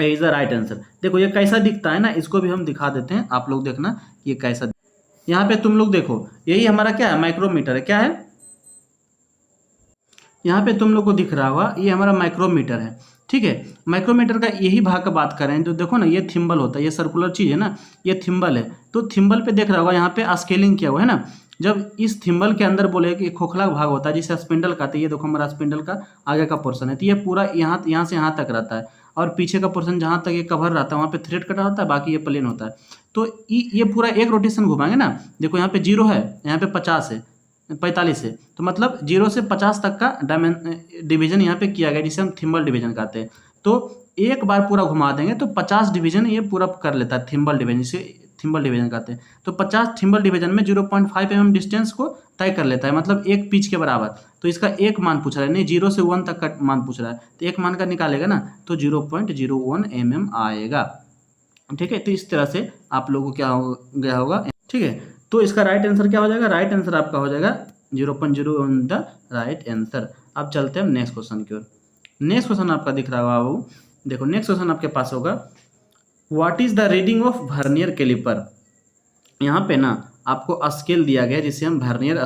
इज द राइट आंसर। देखो ये कैसा दिखता है ना, इसको भी हम दिखा देते हैं, आप लोग देखना कि ये कैसा। यहाँ पे तुम लोग देखो, यही हमारा क्या है, माइक्रोमीटर है। क्या है, यहाँ पे तुम लोग को दिख रहा होगा, ये हमारा माइक्रोमीटर है। ठीक है, माइक्रोमीटर का यही भाग का बात कर रहे हैं। तो देखो ना, ये थिम्बल होता है, ये सर्कुलर चीज़ है ना, ये थिम्बल है। तो थिम्बल पे देख रहा होगा, यहाँ पे स्केलिंग किया हुआ है ना। जब इस थिम्बल के अंदर बोले कि खोखला भाग होता है जिसे स्पिंडल कहते हैं, ये देखो हमारा स्पिंडल का आगे का पोर्शन है। तो ये पूरा यहाँ से यहाँ तक रहता है, और पीछे का पोर्शन जहाँ तक ये कवर रहता है वहाँ पे थ्रेड कटा होता है, बाकी ये प्लेन होता है। तो ये पूरा एक रोटेशन घुमाएंगे ना, देखो यहाँ पे 0 है, यहाँ पे 50 है, 45 है। तो मतलब 0 से 50 तक का डिवीजन यहाँ पे किया गया, जिसे हम थिम्बल डिवीजन कहते हैं। तो एक बार पूरा घुमा देंगे तो 50 डिवीजन ये पूरा कर लेता है थिम्बल डिवीजन, जिसे थिम्बल डिवीजन कहते हैं। तो 50 थिम्बल डिवीजन में 0.5 mm डिस्टेंस को तय कर लेता है, मतलब एक पिच के बराबर। तो इसका एक मान पूछ रहा है, नहीं 0 से 1 तक का मान पूछ रहा है। तो एक मान का निकालेगा ना तो 0.01 mm आएगा। ठीक है, तो इस तरह से आप लोगों को क्या हो गया होगा। ठीक है, तो इसका राइट आंसर क्या हो जाएगा, राइट आंसर आपका हो जाएगा 0.01 द राइट आंसर। अब चलते हैं नेक्स्ट क्वेश्चन की ओर। नेक्स्ट क्वेश्चन आपका दिख रहा होगा बाबू, देखो नेक्स्ट क्वेश्चन आपके पास होगा, what is the reading of vernier caliper. यहाँ पे ना आपको स्केल दिया गया है, जिसे हम वर्नियर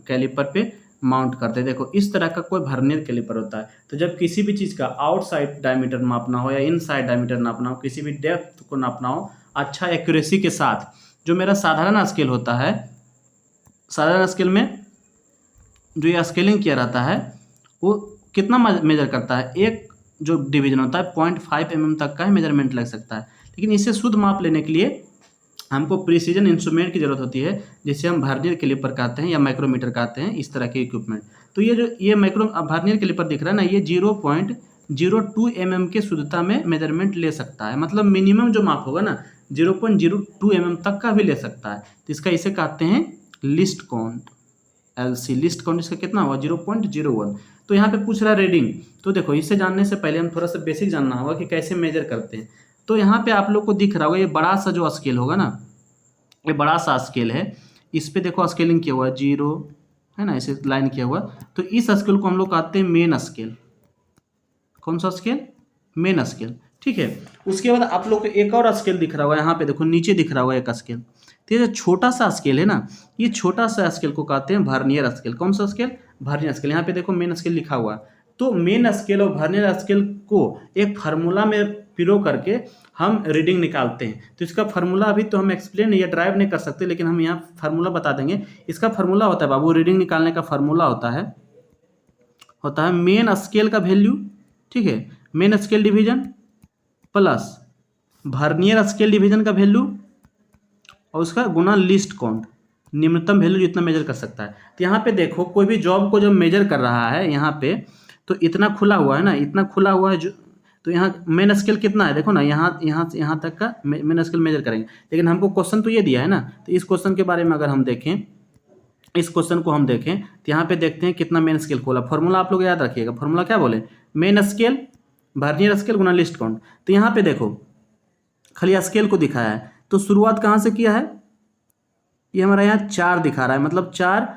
कैलिपर पे माउंट करते हैं। देखो इस तरह का कोई वर्नियर कैलिपर होता है। तो जब किसी भी चीज़ का आउटसाइड डायमीटर नापना हो या इनसाइड डायमीटर नापना हो, किसी भी डेप्थ को नापना हो अच्छा एक्यूरेसी के साथ, जो मेरा साधारण स्केल होता है, साधारण स्केल में जो ये स्केलिंग किया रहता है वो कितना मेजर करता है, एक जो डिवीजन होता है 0.5 mm तक का ही मेजरमेंट लग सकता है। लेकिन इसे शुद्ध माप लेने के लिए हमको प्रिसीजन इंस्ट्रूमेंट की जरूरत होती है, जिसे हम वर्नियर कैलिपर कहते हैं या माइक्रोमीटर कहते हैं, इस तरह के इक्विपमेंट। तो ये जो ये वर्नियर कैलिपर दिख रहा है ना, ये 0.02 mm के शुद्धता में मेजरमेंट ले सकता है। मतलब मिनिमम जो माप होगा ना 0.02 mm तक का भी ले सकता है। तो इसका इसे कहते हैं list count, LC। List count इसका कितना होगा, 0.01। तो यहाँ पे पूछ रहा है रीडिंग। तो देखो इसे जानने से पहले हम थोड़ा सा बेसिक जानना होगा कि कैसे मेजर करते हैं। तो यहाँ पे आप लोग को दिख रहा होगा, ये बड़ा सा जो स्केल होगा ना, ये बड़ा सा स्केल है, इस पे देखो स्केलिंग किया हुआ है, 0 है ना, ऐसे लाइन किया हुआ। तो इस स्केल को हम लोग कहते हैं मेन स्केल। कौन सा स्केल, मेन स्केल। ठीक है। उसके बाद आप लोग को एक और स्केल दिख रहा होगा, यहाँ पे देखो नीचे दिख रहा होगा एक स्केल। तो ये जो छोटा सा स्केल है ना, ये छोटा सा स्केल को कहते हैं वर्नियर स्केल। कौन सा स्केल? Vernier scale. यहाँ पे देखो मेन स्केल लिखा हुआ है। तो मेन स्केल और वर्नियर स्केल को एक फार्मूला में पिरो करके हम रीडिंग निकालते हैं। तो इसका फार्मूला अभी तो हम एक्सप्लेन या ड्राइव नहीं कर सकते, लेकिन हम यहाँ फार्मूला बता देंगे। इसका फार्मूला होता है बाबू, रीडिंग निकालने का फार्मूला होता है मेन स्केल का वैल्यू, ठीक है, main scale division plus vernier scale division का वैल्यू और उसका गुना लीस्ट काउंट, निम्नतम वैल्यू जितना मेजर कर सकता है। तो यहाँ पे देखो कोई भी जॉब को जब मेजर कर रहा है यहाँ पे, तो इतना खुला हुआ है ना, इतना खुला हुआ है जो, तो यहाँ मेन स्केल कितना है देखो ना, यहाँ तक का मेन स्केल मेजर करेंगे। लेकिन हमको क्वेश्चन तो ये दिया है ना, तो इस क्वेश्चन के बारे में अगर हम देखें, इस क्वेश्चन को हम देखें तो यहाँ पे देखते हैं कितना मेन स्केल खोला। फॉर्मूला आप लोग याद रखिएगा, फॉर्मूला क्या बोले, मेन स्केल वर्नियर स्केल गुना लिस्ट काउंट। तो यहाँ पे देखो खाली स्केल को दिखाया है, तो शुरुआत कहाँ से किया है, ये हमारा यहाँ 4 दिखा रहा है, मतलब 4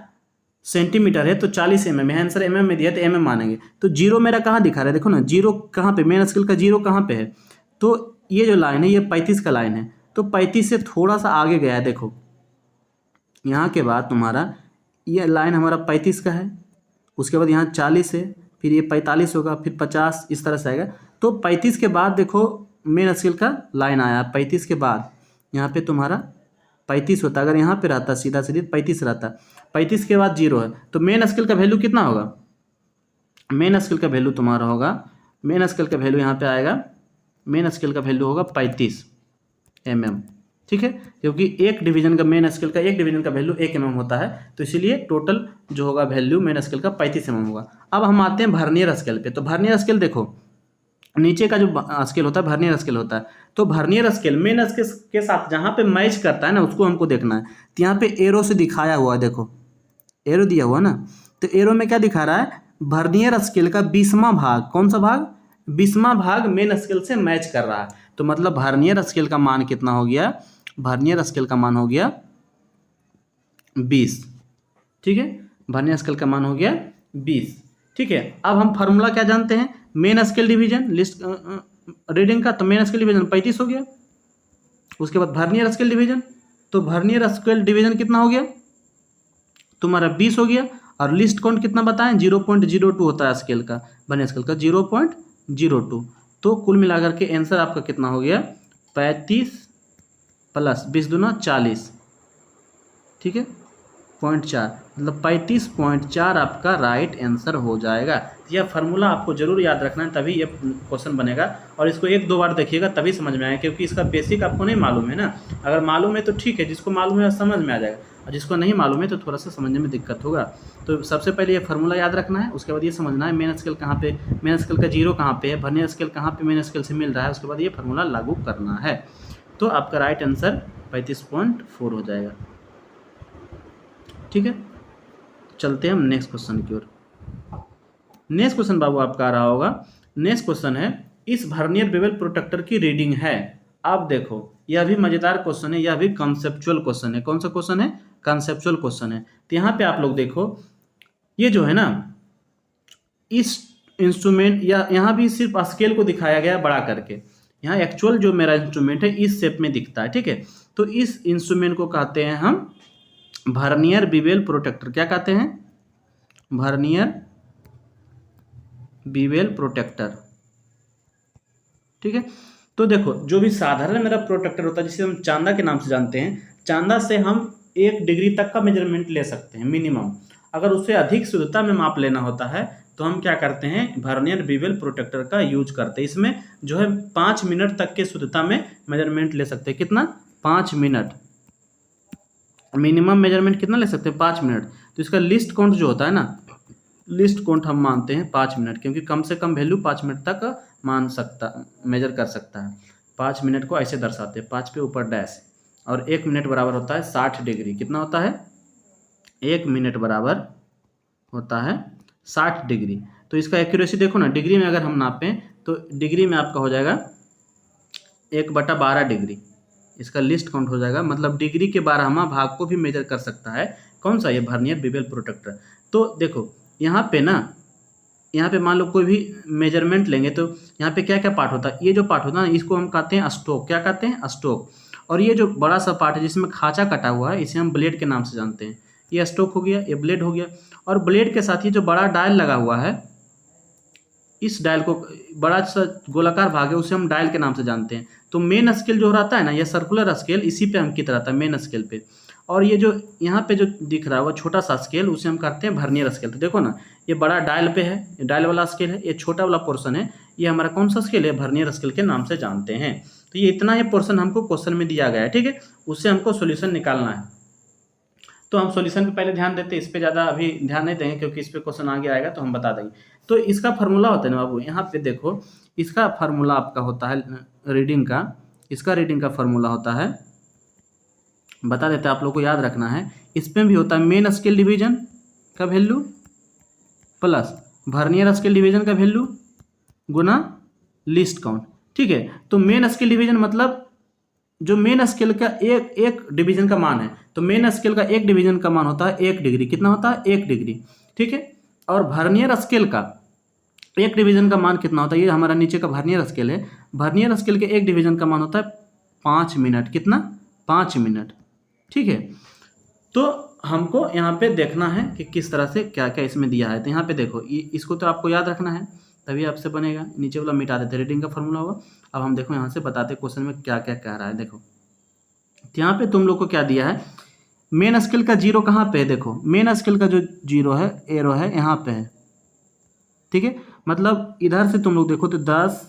सेंटीमीटर है, तो 40 mm है। आंसर mm में दिया तो mm मानेंगे। तो जीरो मेरा कहाँ दिखा रहा है, देखो ना जीरो कहाँ पे, मेन स्केल का जीरो कहाँ पे है, तो ये जो लाइन है ये 35 का लाइन है, तो 35 से थोड़ा सा आगे गया है। देखो यहाँ के बाद तुम्हारा ये लाइन हमारा 35 का है, उसके बाद यहाँ 40 है, फिर ये 45 होगा, फिर 50, इस तरह से आएगा। तो 35 के बाद देखो मेन स्केल का लाइन आया, 35 के बाद यहाँ पे तुम्हारा 35 होता, अगर यहाँ पे रहता सीधा 35 रहता, 35 के बाद जीरो है, तो मेन स्केल का वैल्यू कितना होगा, मेन स्केल का वैल्यू तुम्हारा होगा, मेन स्केल का वैल्यू यहाँ पे आएगा, मेन स्केल का वैल्यू होगा 35 mm, ठीक है, क्योंकि एक डिवीजन का मेन स्केल का एक डिवीजन का वैल्यू 1 mm होता है, तो इसीलिए टोटल जो होगा वैल्यू मेन स्केल का 35 mm होगा। अब हम आते हैं वर्नियर स्केल पे। तो वर्नियर स्केल देखो नीचे का जो स्केल होता है वर्नियर स्केल होता है, तो वर्नियर स्केल मेन स्केल के साथ जहाँ पे मैच करता है ना, उसको हमको देखना है। तो यहाँ पे एरो से दिखाया हुआ है, देखो एरो दिया हुआ ना, तो एरो में क्या दिखा रहा है, वर्नियर स्केल का 20वां भाग, कौन सा भाग, 20वां भाग मेन स्केल से मैच कर रहा है। तो मतलब वर्नियर स्केल का मान कितना हो गया, वर्नियर स्केल का मान हो गया 20, ठीक है, वर्नियर स्केल का मान हो गया 20, ठीक है। अब हम फार्मूला क्या जानते हैं, main scale division list reading का, तो मेन स्केल डिवीजन 35 हो गया, उसके बाद वर्नियर स्केल डिवीजन, तो वर्नियर स्केल डिवीजन कितना हो गया तुम्हारा 20 हो गया, और लिस्ट काउंट कितना बताएं 0.02 होता है स्केल का, वर्नियर स्केल का 0.02। तो कुल मिलाकर के आंसर आपका कितना हो गया 35 प्लस 20 दूना 40, ठीक है, 0.4, मतलब 35.4 आपका राइट आंसर हो जाएगा। यह फार्मूला आपको जरूर याद रखना है, तभी ये क्वेश्चन बनेगा, और इसको 1-2 बार देखिएगा तभी समझ में आएगा, क्योंकि इसका बेसिक आपको नहीं मालूम है ना। अगर मालूम है तो ठीक है, जिसको मालूम है समझ में आ जाएगा, और जिसको नहीं मालूम है तो थोड़ा सा समझने में दिक्कत होगा। तो सबसे पहले ये फार्मूला याद रखना है, उसके बाद ये समझना है मेन स्केल कहाँ पे, मेन स्केल का जीरो कहाँ पे है, वर्नियर स्केल कहाँ पे मेन स्केल से मिल रहा है, उसके बाद ये फार्मूला लागू करना है। तो आपका राइट आंसर 35.4 हो जाएगा, ठीक है। चलते हैं हम नेक्स्ट क्वेश्चन की ओर। नेक्स्ट क्वेश्चन बाबू आपका आ रहा होगा, नेक्स्ट क्वेश्चन है, इस वर्नियर बेवल प्रोटेक्टर की रीडिंग है। आप देखो यह भी मजेदार क्वेश्चन है, यह भी कॉन्सेप्चुअल क्वेश्चन है। कौन सा क्वेश्चन है, कॉन्सेप्चुअल क्वेश्चन है। तो यहाँ पे आप लोग देखो ये जो है ना, इस इंस्ट्रूमेंट या यहाँ भी सिर्फ स्केल को दिखाया गया बड़ा करके, यहाँ एक्चुअल जो मेरा इंस्ट्रूमेंट है इस शेप में दिखता है, ठीक है। तो इस इंस्ट्रूमेंट को कहते हैं हम वर्नियर बीवेल प्रोटेक्टर। क्या कहते हैं, वर्नियर बीवेल प्रोटेक्टर, ठीक है। तो देखो जो भी साधारण मेरा प्रोटेक्टर होता है, जिसे हम चांदा के नाम से जानते हैं, चांदा से हम 1 डिग्री तक का मेजरमेंट ले सकते हैं मिनिमम। अगर उससे अधिक शुद्धता में माप लेना होता है तो हम क्या करते हैं, वर्नियर बीवेल प्रोटेक्टर का यूज करते हैं। इसमें जो है 5 मिनट तक के शुद्धता में मेजरमेंट ले सकते हैं। कितना, 5 मिनट, मिनिमम मेजरमेंट कितना ले सकते हैं, 5 मिनट। तो इसका लिस्ट काउंट जो होता है ना, लिस्ट काउंट हम मानते हैं 5 मिनट, क्योंकि कम से कम वैल्यू 5 मिनट तक मान सकता, मेजर कर सकता है। 5 मिनट को ऐसे दर्शाते हैं, 5 पे ऊपर डैश, और 1 मिनट बराबर होता है 60 डिग्री। कितना होता है, 1 मिनट बराबर होता है 60 डिग्री। तो इसका एक्यूरेसी देखो ना, डिग्री में अगर हम नापें तो डिग्री में आपका हो जाएगा 1/12 डिग्री, इसका लिस्ट काउंट हो जाएगा। मतलब डिग्री के 12वां भाग को भी मेजर कर सकता है। कौन सा, ये वर्नियर बीवेल प्रोटेक्टर। तो देखो यहाँ पे ना यहाँ पे मान लो कोई भी मेजरमेंट लेंगे तो यहाँ पे क्या क्या पार्ट होता है, ये जो पार्ट होता है ना इसको हम कहते हैं स्टोक। क्या कहते हैं? स्टोक। और ये जो बड़ा सा पार्ट है जिसमें खांचा कटा हुआ है इसे हम ब्लेड के नाम से जानते हैं। ये स्टोक हो गया, ये ब्लेड हो गया। और ब्लेड के साथ ये जो बड़ा डायल लगा हुआ है, इस डायल को, बड़ा सा गोलाकार भाग है उसे हम डायल के नाम से जानते हैं। तो मेन स्केल जो रहता है ना, यह सर्कुलर स्केल इसी पे अंकित रहता है, मेन स्केल पे। और ये जो यहाँ पे जो दिख रहा है वो छोटा सा स्केल, उसे हम कहते हैं वर्नियर स्केल। तो देखो ना, ये बड़ा डायल पे है, ये डायल वाला स्केल है, ये छोटा वाला पोर्शन है, ये हमारा कौन सा स्केल है? वर्नियर स्केल के नाम से जानते हैं। तो ये इतना ही पोर्शन हमको क्वेश्चन में दिया गया है, ठीक है, उससे हमको सोल्यूशन निकालना है। तो हम सॉल्यूशन पे पहले ध्यान देते हैं, इस पे ज़्यादा अभी ध्यान नहीं देंगे क्योंकि इस पे क्वेश्चन आगे आएगा तो हम बता देंगे। तो इसका फार्मूला होता है ना बाबू, यहाँ पे देखो, इसका फार्मूला आपका होता है रीडिंग का, इसका रीडिंग का फार्मूला होता है, बता देते हैं, आप लोग को याद रखना है। इसमें भी होता है मेन स्केल डिवीजन का value plus vernier scale division का वैल्यू गुना लीस्ट काउंट, ठीक है। तो मेन स्केल डिवीजन मतलब जो मेन स्केल का एक डिवीजन का मान है, तो मेन स्केल का एक डिवीजन का मान होता है 1 डिग्री। कितना होता है? 1 डिग्री, ठीक है। और वर्नियर स्केल का एक डिवीजन का मान कितना होता है? ये हमारा नीचे का वर्नियर स्केल है, वर्नियर स्केल के एक डिवीजन का मान होता है 5 मिनट। कितना? 5 मिनट, ठीक है। तो हमको यहाँ पे देखना है कि किस तरह से क्या क्या इसमें दिया है। तो यहाँ पे देखो, इसको तो आपको याद रखना है, तभी आपसे बनेगा। नीचे वाला मिटा देते, रीडिंग का फॉर्मूला होगा। अब हम देखो यहाँ से बताते क्वेश्चन में क्या क्या कह रहा है। देखो तो यहाँ पे तुम लोग को क्या दिया है, मेन स्केल का जीरो कहाँ पे है? देखो मेन स्केल का जो जीरो है, एरो है, यहाँ पे है, ठीक है। मतलब इधर से तुम लोग देखो तो 10,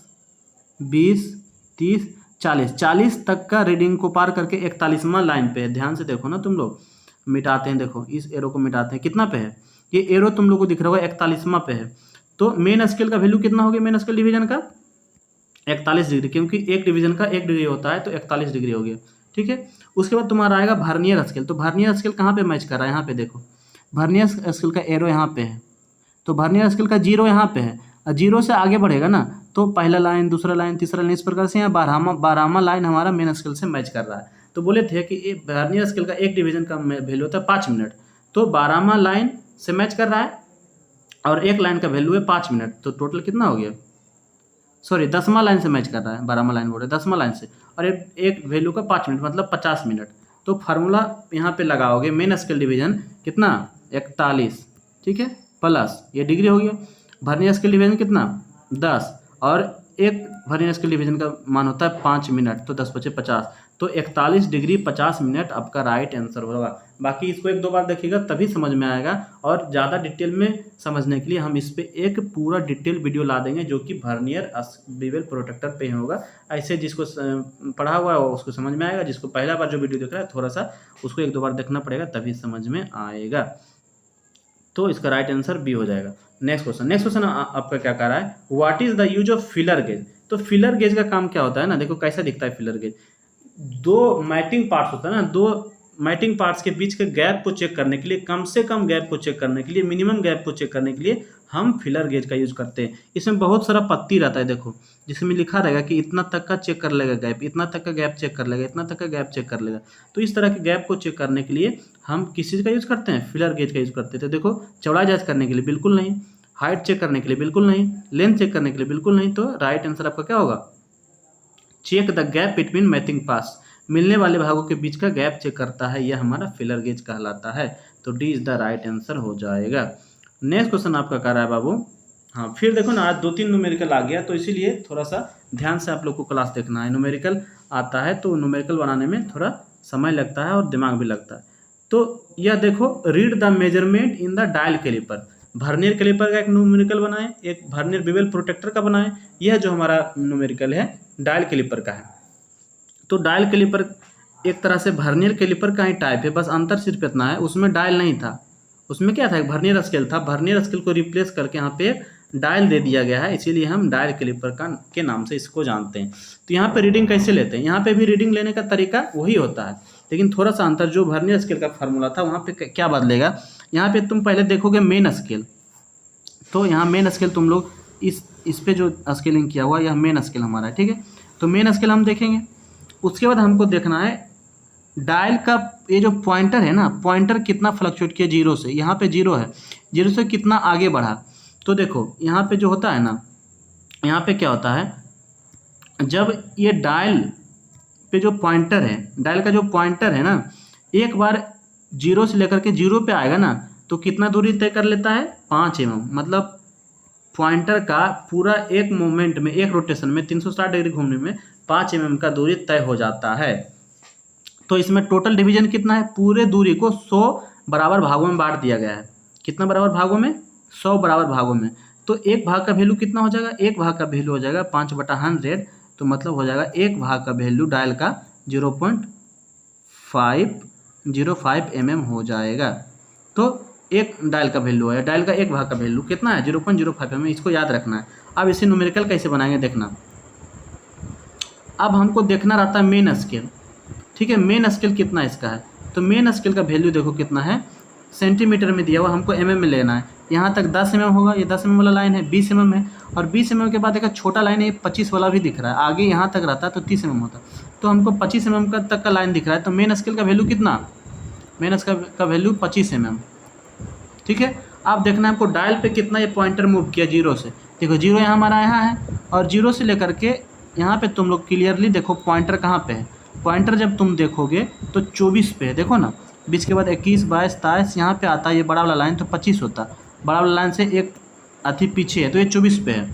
20, 30, 40, 40 तक का रीडिंग को पार करके 41वां लाइन पे है। ध्यान से देखो ना तुम लोग, मिटाते हैं, देखो इस एरो को मिटाते हैं, कितना पे है? ये एरो तुम लोग को दिख रहा होगा 41वां पे है। तो मेन स्केल का वैल्यू कितना हो गया मेन स्केल डिवीजन का? 41 डिग्री, क्योंकि एक डिवीजन का 1 डिग्री होता है तो 41 डिग्री हो गया, ठीक है। उसके बाद तुम्हारा आएगा वर्नियर स्केल। तो वर्नियर स्केल कहाँ पे मैच कर रहा है? यहाँ पे देखो, वर्नियर स्केल का एरो यहाँ पे है, तो वर्नियर स्केल का जीरो यहाँ पे है, और जीरो से आगे बढ़ेगा ना तो पहला लाइन, दूसरा लाइन, तीसरा लाइन, इस प्रकार से यहाँ 12वां लाइन हमारा मेन स्केल से मैच कर रहा है। तो बोले थे कि वर्नियर स्केल का एक डिवीजन का वैल्यू होता है 5 मिनट, तो 12वां लाइन से मैच कर रहा है और एक लाइन का वैल्यू है 5 मिनट, तो टोटल कितना हो गया? सॉरी, 10वां लाइन से मैच कर रहा है, 12वां लाइन बोल रहे, 10वां लाइन से, और एक वैल्यू का 5 मिनट मतलब 50 मिनट। तो फार्मूला यहाँ पे लगाओगे, मेन स्केल डिवीजन कितना? 41, ठीक है, प्लस ये डिग्री हो गया, वर्नियर स्केल डिवीजन कितना? 10, और एक वर्नियर स्केल डिवीजन का मान होता है 5 मिनट, तो 10 बचे 50, तो 41 डिग्री 50 मिनट आपका राइट आंसर होगा। बाकी इसको 1-2 बार देखिएगा तभी समझ में आएगा, और ज़्यादा डिटेल में समझने के लिए हम इस पे एक पूरा डिटेल वीडियो ला देंगे जो कि वर्नियर बीवेल प्रोटेक्टर पे होगा। ऐसे जिसको पढ़ा हुआ है उसको समझ में आएगा, जिसको पहला बार जो वीडियो देख रहा है थोड़ा सा उसको 1-2 बार देखना पड़ेगा तभी समझ में आएगा। तो इसका राइट आंसर बी हो जाएगा। नेक्स्ट क्वेश्चन आपका क्या कह रहा है, what is the use of filler gauge. तो फिलर गेज का काम क्या होता है ना, देखो कैसा दिखता है फिलर गेज। 2 मैटिंग पार्ट्स होता है ना, 2 मैटिंग पार्ट्स के बीच के गैप को चेक करने के लिए, कम से कम गैप को चेक करने के लिए, मिनिमम गैप को चेक करने के लिए हम फिलर गेज का यूज करते हैं। इसमें बहुत सारा पत्ती रहता है, देखो जिसमें लिखा रहेगा कि इतना तक का चेक कर लेगा गैप, इतना तक का गैप चेक कर लेगा, इतना तक का गैप चेक कर लेगा। तो इस तरह के गैप को चेक करने के लिए हम किस चीज़ का यूज़ करते हैं? फिलर गेज का यूज़ करते हैं। तो देखो चौड़ाई जांच करने के लिए बिल्कुल नहीं, हाइट चेक करने के लिए बिल्कुल नहीं, लेंथ चेक करने के लिए बिल्कुल नहीं। तो राइट आंसर आपका क्या होगा? Check the gap between matching parts, मिलने वाले भागों के बीच का गैप चेक करता है, यह हमारा फिलर गेज कहलाता है। तो D is the right answer हो जाएगा। नेक्स्ट क्वेश्चन आपका कह रहा है बाबू, हाँ फिर देखो ना, आज 2-3 न्यूमेरिकल आ गया, तो इसीलिए थोड़ा सा ध्यान से आप लोग को क्लास देखना है। न्यूमेरिकल आता है तो न्यूमेरिकल बनाने में थोड़ा समय लगता है और दिमाग भी लगता है। तो यह देखो, read the measurement in the dial caliper. Vernier caliper का एक न्यूमेरिकल बनाए, एक वर्नियर बीवेल प्रोटेक्टर का बनाए। यह जो हमारा न्यूमेरिकल है डायल कैलिपर का है। तो डायल कैलिपर एक तरह से वर्नियर कैलिपर का ही टाइप है, बस अंतर सिर्फ इतना है, उसमें डायल नहीं था, उसमें क्या था? एक वर्नियर स्केल था, वर्नियर स्केल को रिप्लेस करके यहाँ पे डायल दे दिया गया है, इसीलिए हम डायल कैलिपर का के नाम से इसको जानते हैं। तो यहाँ पे रीडिंग कैसे लेते हैं? यहाँ पे भी रीडिंग लेने का तरीका वही होता है, लेकिन थोड़ा सा अंतर, जो वर्नियर स्केल का फार्मूला था वहाँ पे क्या बदलेगा, यहाँ पे तुम पहले देखोगे मेन स्केल। तो यहाँ मेन स्केल तुम लोग इस पे जो स्केलिंग किया हुआ यह मेन स्केल हमारा है, ठीक है। तो मेन स्केल हम देखेंगे, उसके बाद हमको देखना है डायल का ये जो पॉइंटर है ना, पॉइंटर कितना फ्लक्चुएट किया जीरो से, यहाँ पे जीरो है, जीरो से कितना आगे बढ़ा। तो देखो यहाँ पे जो होता है ना, यहाँ पे क्या होता है, जब ये डायल पे जो पॉइंटर है, डायल का जो पॉइंटर है ना, एक बार 0 से लेकर के 0 पे आएगा ना, तो कितना दूरी तय कर लेता है, 5 mm। मतलब पॉइंटर का पूरा एक मूवमेंट में, एक रोटेशन में 360 डिग्री घूमने में 5 mm का दूरी तय हो जाता है। तो इसमें टोटल डिवीजन कितना है, पूरे दूरी को 100 बराबर भागों में बांट दिया गया है। कितना बराबर भागों में, 100 बराबर भागों में। तो एक भाग का वैल्यू कितना हो जाएगा, एक भाग का वैल्यू हो जाएगा 5/100। तो मतलब हो जाएगा एक भाग का वैल्यू डायल का 0.505 mm हो जाएगा। तो एक डायल का वैल्यू है, डायल का एक भाग का वैल्यू कितना है, 0.05 mm। इसको याद रखना है। अब इसे न्यूमेरिकल कैसे बनाएंगे देखना। अब हमको देखना रहता है मेन स्केल, ठीक है। मेन स्केल कितना इसका है, तो मेन स्केल का वैल्यू देखो कितना है, सेंटीमीटर में दिया हुआ, हमको mm में लेना है। यहाँ तक 10 mm होगा, ये 10 mm वाला लाइन है, 20 mm है, और 20 mm के बाद एक छोटा लाइन है 25 वाला भी दिख रहा है। आगे यहाँ तक रहता है तो 30 mm होता, तो हमको 25 mm का तक का लाइन दिख रहा है। तो मेन स्केल का वैल्यू कितना, मेन स्केल का वैल्यू 25 mm, ठीक है। आप देखना आपको डायल पे कितना ये पॉइंटर मूव किया 0 से। देखो 0 यहाँ हमारा यहाँ है, और 0 से लेकर के यहाँ पे तुम लोग क्लियरली देखो पॉइंटर कहाँ पे है। पॉइंटर जब तुम देखोगे तो 24 पे है, देखो ना। 20 के बाद 21, 22, 23 यहाँ पे आता है, ये बड़ा वाला लाइन तो 25 होता। बड़ा वाला लाइन से एक अति पीछे है, तो ये 24 पे है।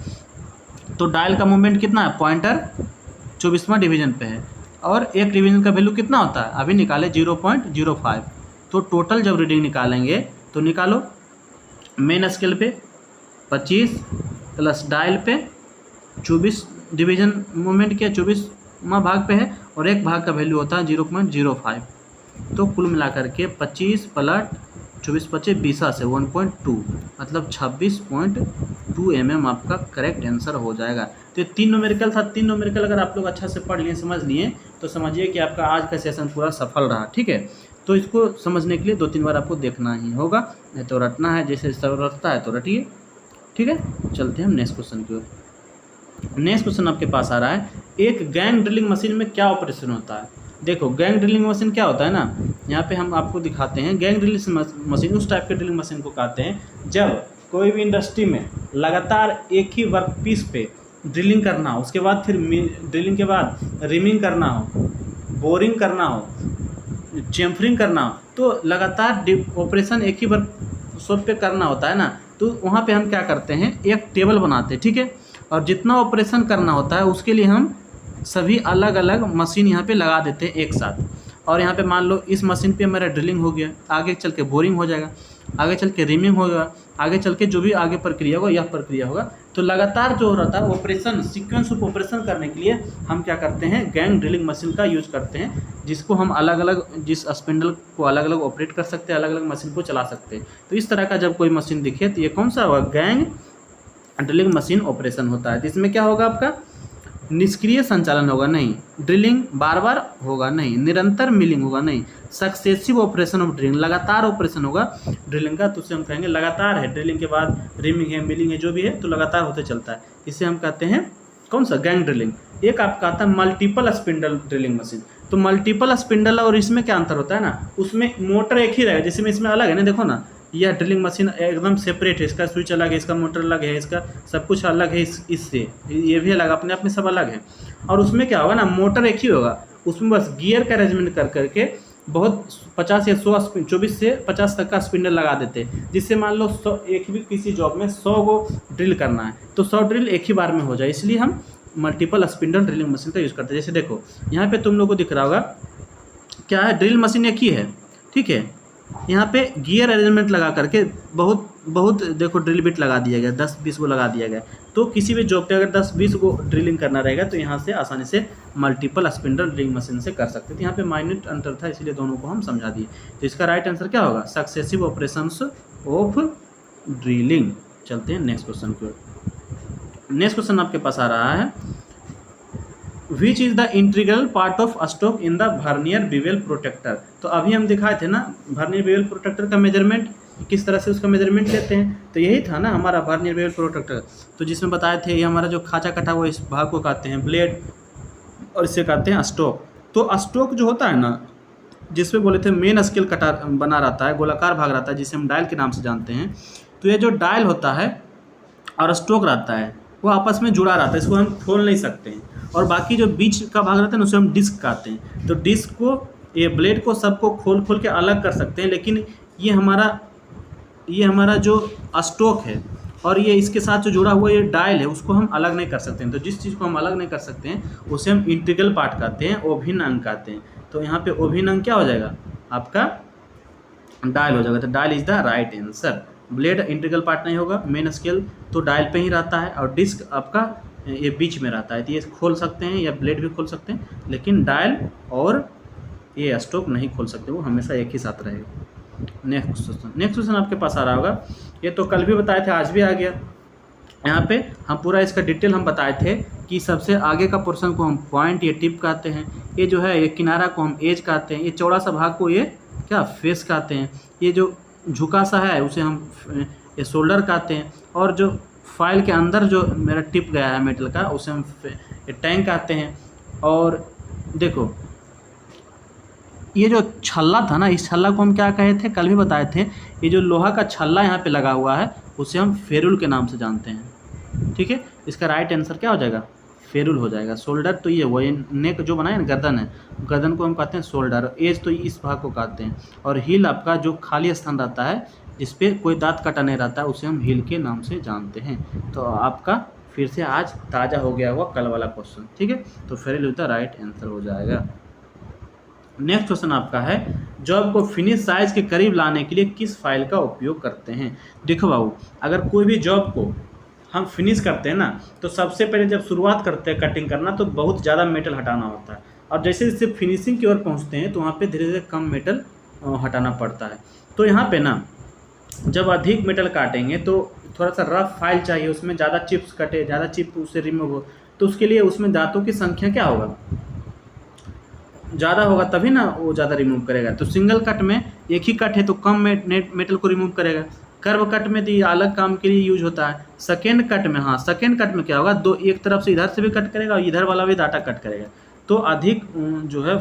तो डायल का मूवमेंट कितना है, पॉइंटर 24वां डिवीजन पे है, और एक डिवीजन का वैल्यू कितना होता है, अभी निकाले 0.05। तो टोटल जब रीडिंग निकालेंगे तो निकालो, मेन स्केल पे 25 प्लस डायल पे 24 डिवीजन मूवमेंट किया, 24वां भाग पे है, और एक भाग का वैल्यू होता है 0.05। तो कुल मिलाकर के 25 प्लस 24 25 20 से 1.2, मतलब 26.2 mm आपका करेक्ट आंसर हो जाएगा। तो ये 3 न्यूमेरिकल था। 3 न्यूमेरिकल अगर आप लोग अच्छा से पढ़ लिए, समझ लिए, तो समझिए कि आपका आज का सेशन पूरा सफल रहा, ठीक है। तो इसको समझने के लिए 2-3 बार आपको देखना ही होगा, नहीं तो रटना है, जैसे रटता है तो रटिए, ठीक है। चलते हैं हम नेक्स्ट क्वेश्चन की ओर। नेक्स्ट क्वेश्चन आपके पास आ रहा है, एक गैंग ड्रिलिंग मशीन में क्या ऑपरेशन होता है। देखो गैंग ड्रिलिंग मशीन क्या होता है ना, यहाँ पे हम आपको दिखाते हैं। गैंग ड्रिलिंग मशीन उस टाइप के ड्रिलिंग मशीन को कहते हैं जब कोई भी इंडस्ट्री में लगातार एक ही वर्क पीस पे ड्रिलिंग करना हो, उसके बाद फिर ड्रिलिंग के बाद रिमिंग करना हो, बोरिंग करना हो, चेम्फरिंग करना हो, तो लगातार ऑपरेशन एक ही वर्कशॉप पे करना होता है ना। तो वहाँ पे हम क्या करते हैं, एक टेबल बनाते हैं, ठीक है। और जितना ऑपरेशन करना होता है उसके लिए हम सभी अलग अलग मशीन यहाँ पे लगा देते हैं एक साथ। और यहाँ पे मान लो इस मशीन पे मेरा ड्रिलिंग हो गया, आगे चल के बोरिंग हो जाएगा, आगे चल के रिमिंग होगा, आगे चल के जो भी आगे प्रक्रिया होगा, यह प्रक्रिया होगा। तो लगातार जो रहता है ऑपरेशन, सीक्वेंस ऑफ ऑपरेशन करने के लिए हम क्या करते हैं, गैंग ड्रिलिंग मशीन का यूज़ करते हैं, जिसको हम अलग अलग, जिस स्पिंडल को अलग अलग ऑपरेट कर सकते हैं, अलग अलग मशीन को चला सकते हैं। तो इस तरह का जब कोई मशीन दिखे तो ये कौन सा होगा, गैंग ड्रिलिंग मशीन ऑपरेशन होता है। जिसमें क्या होगा, आपका निष्क्रिय संचालन होगा नहीं, ड्रिलिंग बार बार होगा नहीं, निरंतर मिलिंग होगा नहीं, सक्सेसिव ऑपरेशन ऑफ ड्रिलिंग, लगातार ऑपरेशन होगा ड्रिलिंग का। तो उसे हम कहेंगे लगातार है, ड्रिलिंग के बाद रिमिंग है, मिलिंग है, जो भी है तो लगातार होते चलता है। इसे हम कहते हैं कौन सा, गैंग ड्रिलिंग। एक आपका आता है मल्टीपल स्पिंडल ड्रिलिंग मशीन। तो मल्टीपल स्पिंडल और इसमें क्या अंतर होता है ना, उसमें मोटर एक ही रहेगा, जिसमें इसमें अलग है ना, देखो ना, यह ड्रिलिंग मशीन एकदम सेपरेट है, इसका स्विच अलग है, इसका मोटर अलग है, इसका सब कुछ अलग है, इससे ये भी अलग, अपने आप में सब अलग है। और उसमें क्या होगा ना, मोटर एक ही होगा, उसमें बस गियर का अरेंजमेंट कर करके बहुत 50 या 100 24 से 50 तक का स्पिंडल लगा देते हैं, जिससे मान लो 100, एक भी किसी जॉब में 100 को ड्रिल करना है तो 100 ड्रिल एक ही बार में हो जाए, इसलिए हम मल्टीपल स्पिंडल ड्रिलिंग मशीन का यूज़ करते हैं। जैसे देखो यहाँ पे तुम लोग को दिख रहा होगा, क्या है, ड्रिल मशीन एक ही है, ठीक है। यहाँ पे गियर अरेंजमेंट लगा करके बहुत देखो ड्रिल बिट लगा दिया गया, 10-20 को लगा दिया गया। तो किसी भी जॉब पे अगर 10-20 को ड्रिलिंग करना रहेगा तो यहाँ से आसानी से मल्टीपल स्पिंडल ड्रिलिंग मशीन से कर सकते थे। यहाँ पे माइन्यूट अंतर था, इसलिए दोनों को हम समझा दिए। तो इसका राइट आंसर क्या होगा, सक्सेसिव ऑपरेशंस ऑफ ड्रिलिंग। चलते हैं नेक्स्ट क्वेश्चन की ओर। नेक्स्ट क्वेश्चन आपके पास आ रहा है, which is the integral part of stock in the vernier bevel protector. तो अभी हम दिखाए थे ना वर्नियर बेवल प्रोटेक्टर का मेजरमेंट, किस तरह से उसका मेजरमेंट लेते हैं। तो यही था ना हमारा वर्नियर बेवल प्रोटेक्टर, तो जिसमें बताए थे ये हमारा जो खाचा कटा हुआ इस भाग को कहते हैं ब्लेड, और इसे कहते हैं स्टॉक। तो स्टॉक जो होता है ना, जिसमें बोले थे मेन स्केल कटा बना रहता है, गोलाकार भाग रहता है, जिसे हम डायल के नाम से जानते हैं। तो ये जो डायल होता है और स्ट्रोक रहता है वो आपस में जुड़ा रहता है, इसको हम खोल नहीं सकते हैं। और बाकी जो बीच का भाग रहता है ना उसे हम डिस्क कहते हैं। तो डिस्क को, ये ब्लेड को सबको खोल खोल के अलग कर सकते हैं, लेकिन ये हमारा जो स्टोक है और ये इसके साथ जो जुड़ा हुआ ये डायल है उसको हम अलग नहीं कर सकते हैं। तो जिस चीज़ को हम अलग नहीं कर सकते हैं उसे हम इंटीग्रल पार्ट कहते हैं, अभिन्न अंग कहते हैं। तो यहाँ पे अभिन्न अंग क्या हो जाएगा, आपका डायल हो जाएगा। तो dial is the right answer. Blade integral part नहीं होगा, मेन स्केल तो डायल पे ही रहता है और डिस्क आपका ये बीच में रहता है। तो ये खोल सकते हैं या ब्लेड भी खोल सकते हैं, लेकिन डायल और ये स्टोक नहीं खोल सकते, वो हमेशा एक ही साथ रहेगा। नेक्स्ट क्वेश्चन आपके पास आ रहा होगा, ये तो कल भी बताए थे आज भी आ गया। यहाँ पे हम पूरा इसका डिटेल हम बताए थे कि सबसे आगे का पोर्शन को हम पॉइंट या टिप कहते हैं, ये जो है ये किनारा को हम एज कहते हैं, ये चौड़ा सा भाग को ये क्या फेस कहते हैं, ये जो झुका सा है उसे हम ये शोल्डर कहते हैं, और जो फाइल के अंदर जो मेरा टिप गया है मेटल का उसे हम टैंक कहते हैं। और देखो ये जो छल्ला था ना, इस छल्ला को हम क्या कहे थे, कल भी बताए थे, ये जो लोहा का छल्ला यहाँ पे लगा हुआ है उसे हम फेरुल के नाम से जानते हैं। ठीक है, इसका राइट आंसर क्या हो जाएगा, फेरुल हो जाएगा। शोल्डर तो ये वही नेक जो बनाए ना, गर्दन है, गर्दन को हम कहते हैं शोल्डर। एज तो इस भाग को कहते हैं, और हील आपका जो खाली स्थान रहता है जिसपे कोई दांत कटा नहीं रहता है उसे हम हील के नाम से जानते हैं। तो आपका फिर से आज ताज़ा हो गया हुआ कल वाला क्वेश्चन। ठीक है, तो फेरुल होता राइट आंसर हो जाएगा। नेक्स्ट क्वेश्चन आपका है, जॉब को फिनिश साइज के करीब लाने के लिए किस फाइल का उपयोग करते हैं। देखो बाबू, अगर कोई भी जॉब को हम फिनिश करते हैं ना तो सबसे पहले जब शुरुआत करते हैं कटिंग करना तो बहुत ज़्यादा मेटल हटाना होता है, और जैसे जैसे फिनिशिंग की ओर पहुंचते हैं तो वहाँ पे धीरे धीरे कम मेटल हटाना पड़ता है। तो यहाँ पे ना जब अधिक मेटल काटेंगे तो थोड़ा सा रफ फाइल चाहिए, उसमें ज़्यादा चिप्स कटे, ज़्यादा चिप उससे रिमूव हो, तो उसके लिए उसमें दांतों की संख्या क्या होगा, ज़्यादा होगा, तभी ना वो ज़्यादा रिमूव करेगा। तो सिंगल कट में एक ही कट है तो कम मेटल को रिमूव करेगा। कर्व कट में तो ये अलग काम के लिए यूज होता है। सेकेंड कट में, हाँ सेकेंड कट में क्या होगा, दो एक तरफ से इधर से भी कट करेगा और इधर वाला भी डाटा कट करेगा। तो अधिक जो है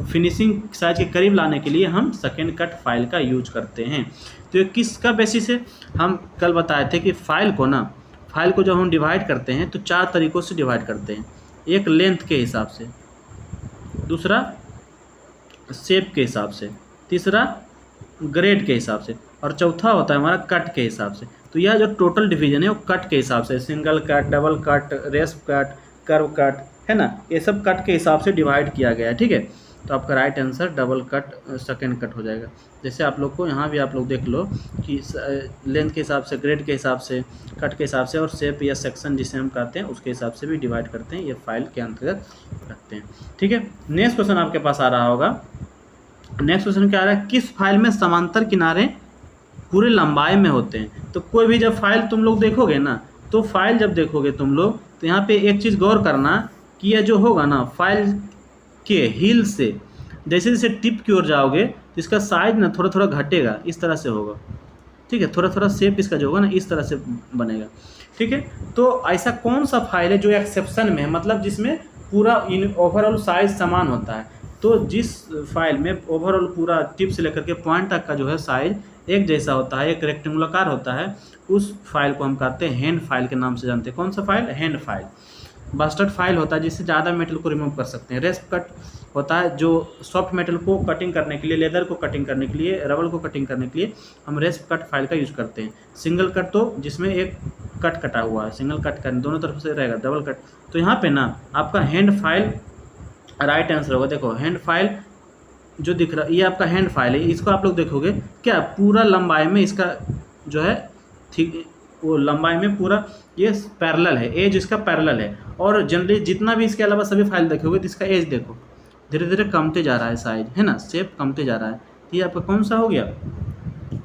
फिनिशिंग साइज के करीब लाने के लिए हम सेकेंड कट फाइल का यूज करते हैं। तो ये किसका बेसिस है, हम कल बताए थे कि फाइल को जब हम डिवाइड करते हैं तो 4 तरीक़ों से डिवाइड करते हैं। एक लेंथ के हिसाब से, दूसरा शेप के हिसाब से, तीसरा ग्रेड के हिसाब से, और चौथा होता है हमारा कट के हिसाब से। तो यह जो टोटल डिवीजन है वो कट के हिसाब से, single cut, double cut, रेस्प cut, curve cut है ना, ये सब कट के हिसाब से डिवाइड किया गया है। ठीक है, तो आपका right answer double cut second cut हो जाएगा। जैसे आप लोग को यहाँ भी आप लोग देख लो कि लेंथ के हिसाब से, ग्रेड के हिसाब से, कट के हिसाब से, और शेप या सेक्शन जिसे हम कहते हैं उसके हिसाब से भी डिवाइड करते हैं, ये फाइल के अंतर्गत रखते हैं। ठीक है, नेक्स्ट क्वेश्चन आपके पास आ रहा होगा। नेक्स्ट क्वेश्चन क्या आ रहा है, किस फाइल में समांतर किनारे पूरे लंबाई में होते हैं। तो कोई भी जब फाइल तुम लोग देखोगे ना, तो फाइल जब देखोगे तुम लोग तो यहाँ पे एक चीज़ गौर करना कि यह जो होगा ना फाइल के हील से जैसे जैसे टिप की ओर जाओगे तो इसका साइज ना थोड़ा थोड़ा घटेगा, इस तरह से होगा। ठीक है, थोड़ा थोड़ा शेप इसका जो होगा ना इस तरह से बनेगा। ठीक है, तो ऐसा कौन सा फाइल है जो एक्सेप्शन में है, मतलब जिसमें पूरा ओवरऑल साइज समान होता है। तो जिस फाइल में ओवरऑल पूरा टिप से लेकर के पॉइंट तक का जो है साइज एक जैसा होता है, एक रेक्टेंगुलर होता है, उस फाइल को हम कहते हैं हैंड फाइल के नाम से जानते हैं। कौन सा file, hand file. Bustard file होता है जिससे ज़्यादा मेटल को रिमूव कर सकते हैं। रेस्प कट होता है जो सॉफ्ट मेटल को कटिंग करने के लिए, लेदर को कटिंग करने के लिए, रबर को कटिंग करने के लिए हम रेस्प कट फाइल का यूज़ करते हैं। सिंगल कट तो जिसमें एक कट कटा हुआ है, सिंगल कट का दोनों तरफ से रहेगा, डबल कट। तो यहाँ पे ना आपका हैंड फाइल राइट आंसर होगा। देखो हैंड फाइल जो दिख रहा है ये आपका हैंड फाइल है, इसको आप लोग देखोगे क्या पूरा लंबाई में इसका जो है ठीक वो लंबाई में पूरा ये पैरेलल है, एज इसका पैरेलल है। और जनरली जितना भी इसके अलावा सभी फाइल देखोगे तो इसका एज देखो धीरे धीरे कमते जा रहा है, साइज है ना, शेप कमते जा रहा है। तो ये आपका कौन सा हो गया,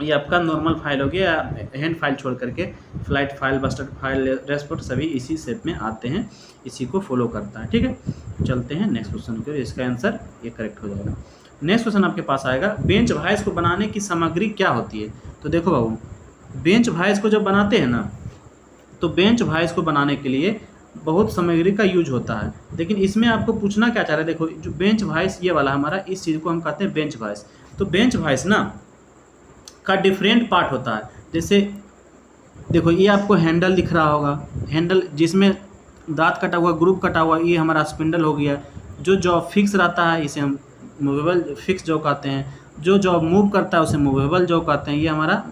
ये आपका नॉर्मल फाइल हो गया, हैंड फाइल छोड़ करके फ्लाइट फाइल, बस्टर्ड फाइल, रेस्पोर्ट सभी इसी शेप में आते हैं, इसी को फॉलो करता है। ठीक है, चलते हैं नेक्स्ट क्वेश्चन के, इसका आंसर ये करेक्ट हो जाएगा। नेक्स्ट क्वेश्चन आपके पास आएगा, बेंच वाइज को बनाने की सामग्री क्या होती है। तो देखो बाबू, बेंच वाइज को जब बनाते हैं ना तो बेंच वाइज को बनाने के लिए बहुत सामग्री का यूज होता है, लेकिन इसमें आपको पूछना क्या चाह रहा है। देखो जो बेंच वाइज ये वाला हमारा, इस चीज़ को हम कहते हैं बेंच वाइज। तो बेंच वाइज ना का डिफरेंट पार्ट होता है, जैसे देखो ये आपको हैंडल दिख रहा होगा, हैंडल जिसमें दांत कटा हुआ, ग्रुप कटा हुआ, ये हमारा स्पिंडल हो गया। जो जॉब फिक्स रहता है इसे हम मूवेबल फिक्स जॉब कहते हैं। जो जॉब मूव करता है उसे मूवेबल जॉब कहते हैं। ये हमारा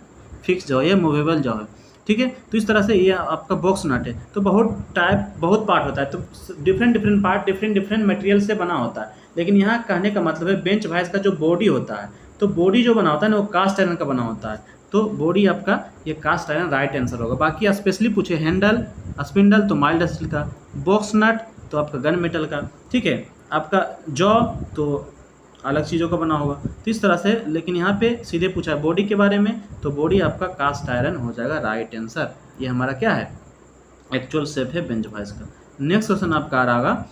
फिक्स जॉब, ये मूवेबल जॉब है, ठीक है। तो इस तरह से ये आपका बॉक्स नट है। तो बहुत पार्ट होता है, तो डिफरेंट पार्ट डिफरेंट मटेरियल से बना होता है। लेकिन यहाँ कहने का मतलब है बेंच वाइज का जो बॉडी होता है, तो बॉडी जो बना होता है ना वो कास्ट आयरन का बना होता है। तो बॉडी आपका ये कास्ट आयरन राइट आंसर होगा। बाकी स्पेशली पूछे हैंडल स्पिंडल तो माइल्ड स्टील का, बॉक्स नट तो आपका गन मेटल का, ठीक है। आपका जॉ तो अलग चीज़ों का बना होगा। तो इस तरह से, लेकिन यहाँ पे सीधे पूछा है बॉडी के बारे में, तो बॉडी आपका कास्ट आयरन हो जाएगा राइट आंसर। ये हमारा क्या है, एक्चुअल शेप है बेंच वाइज का। नेक्स्ट क्वेश्चन आपका आ रहा होगा,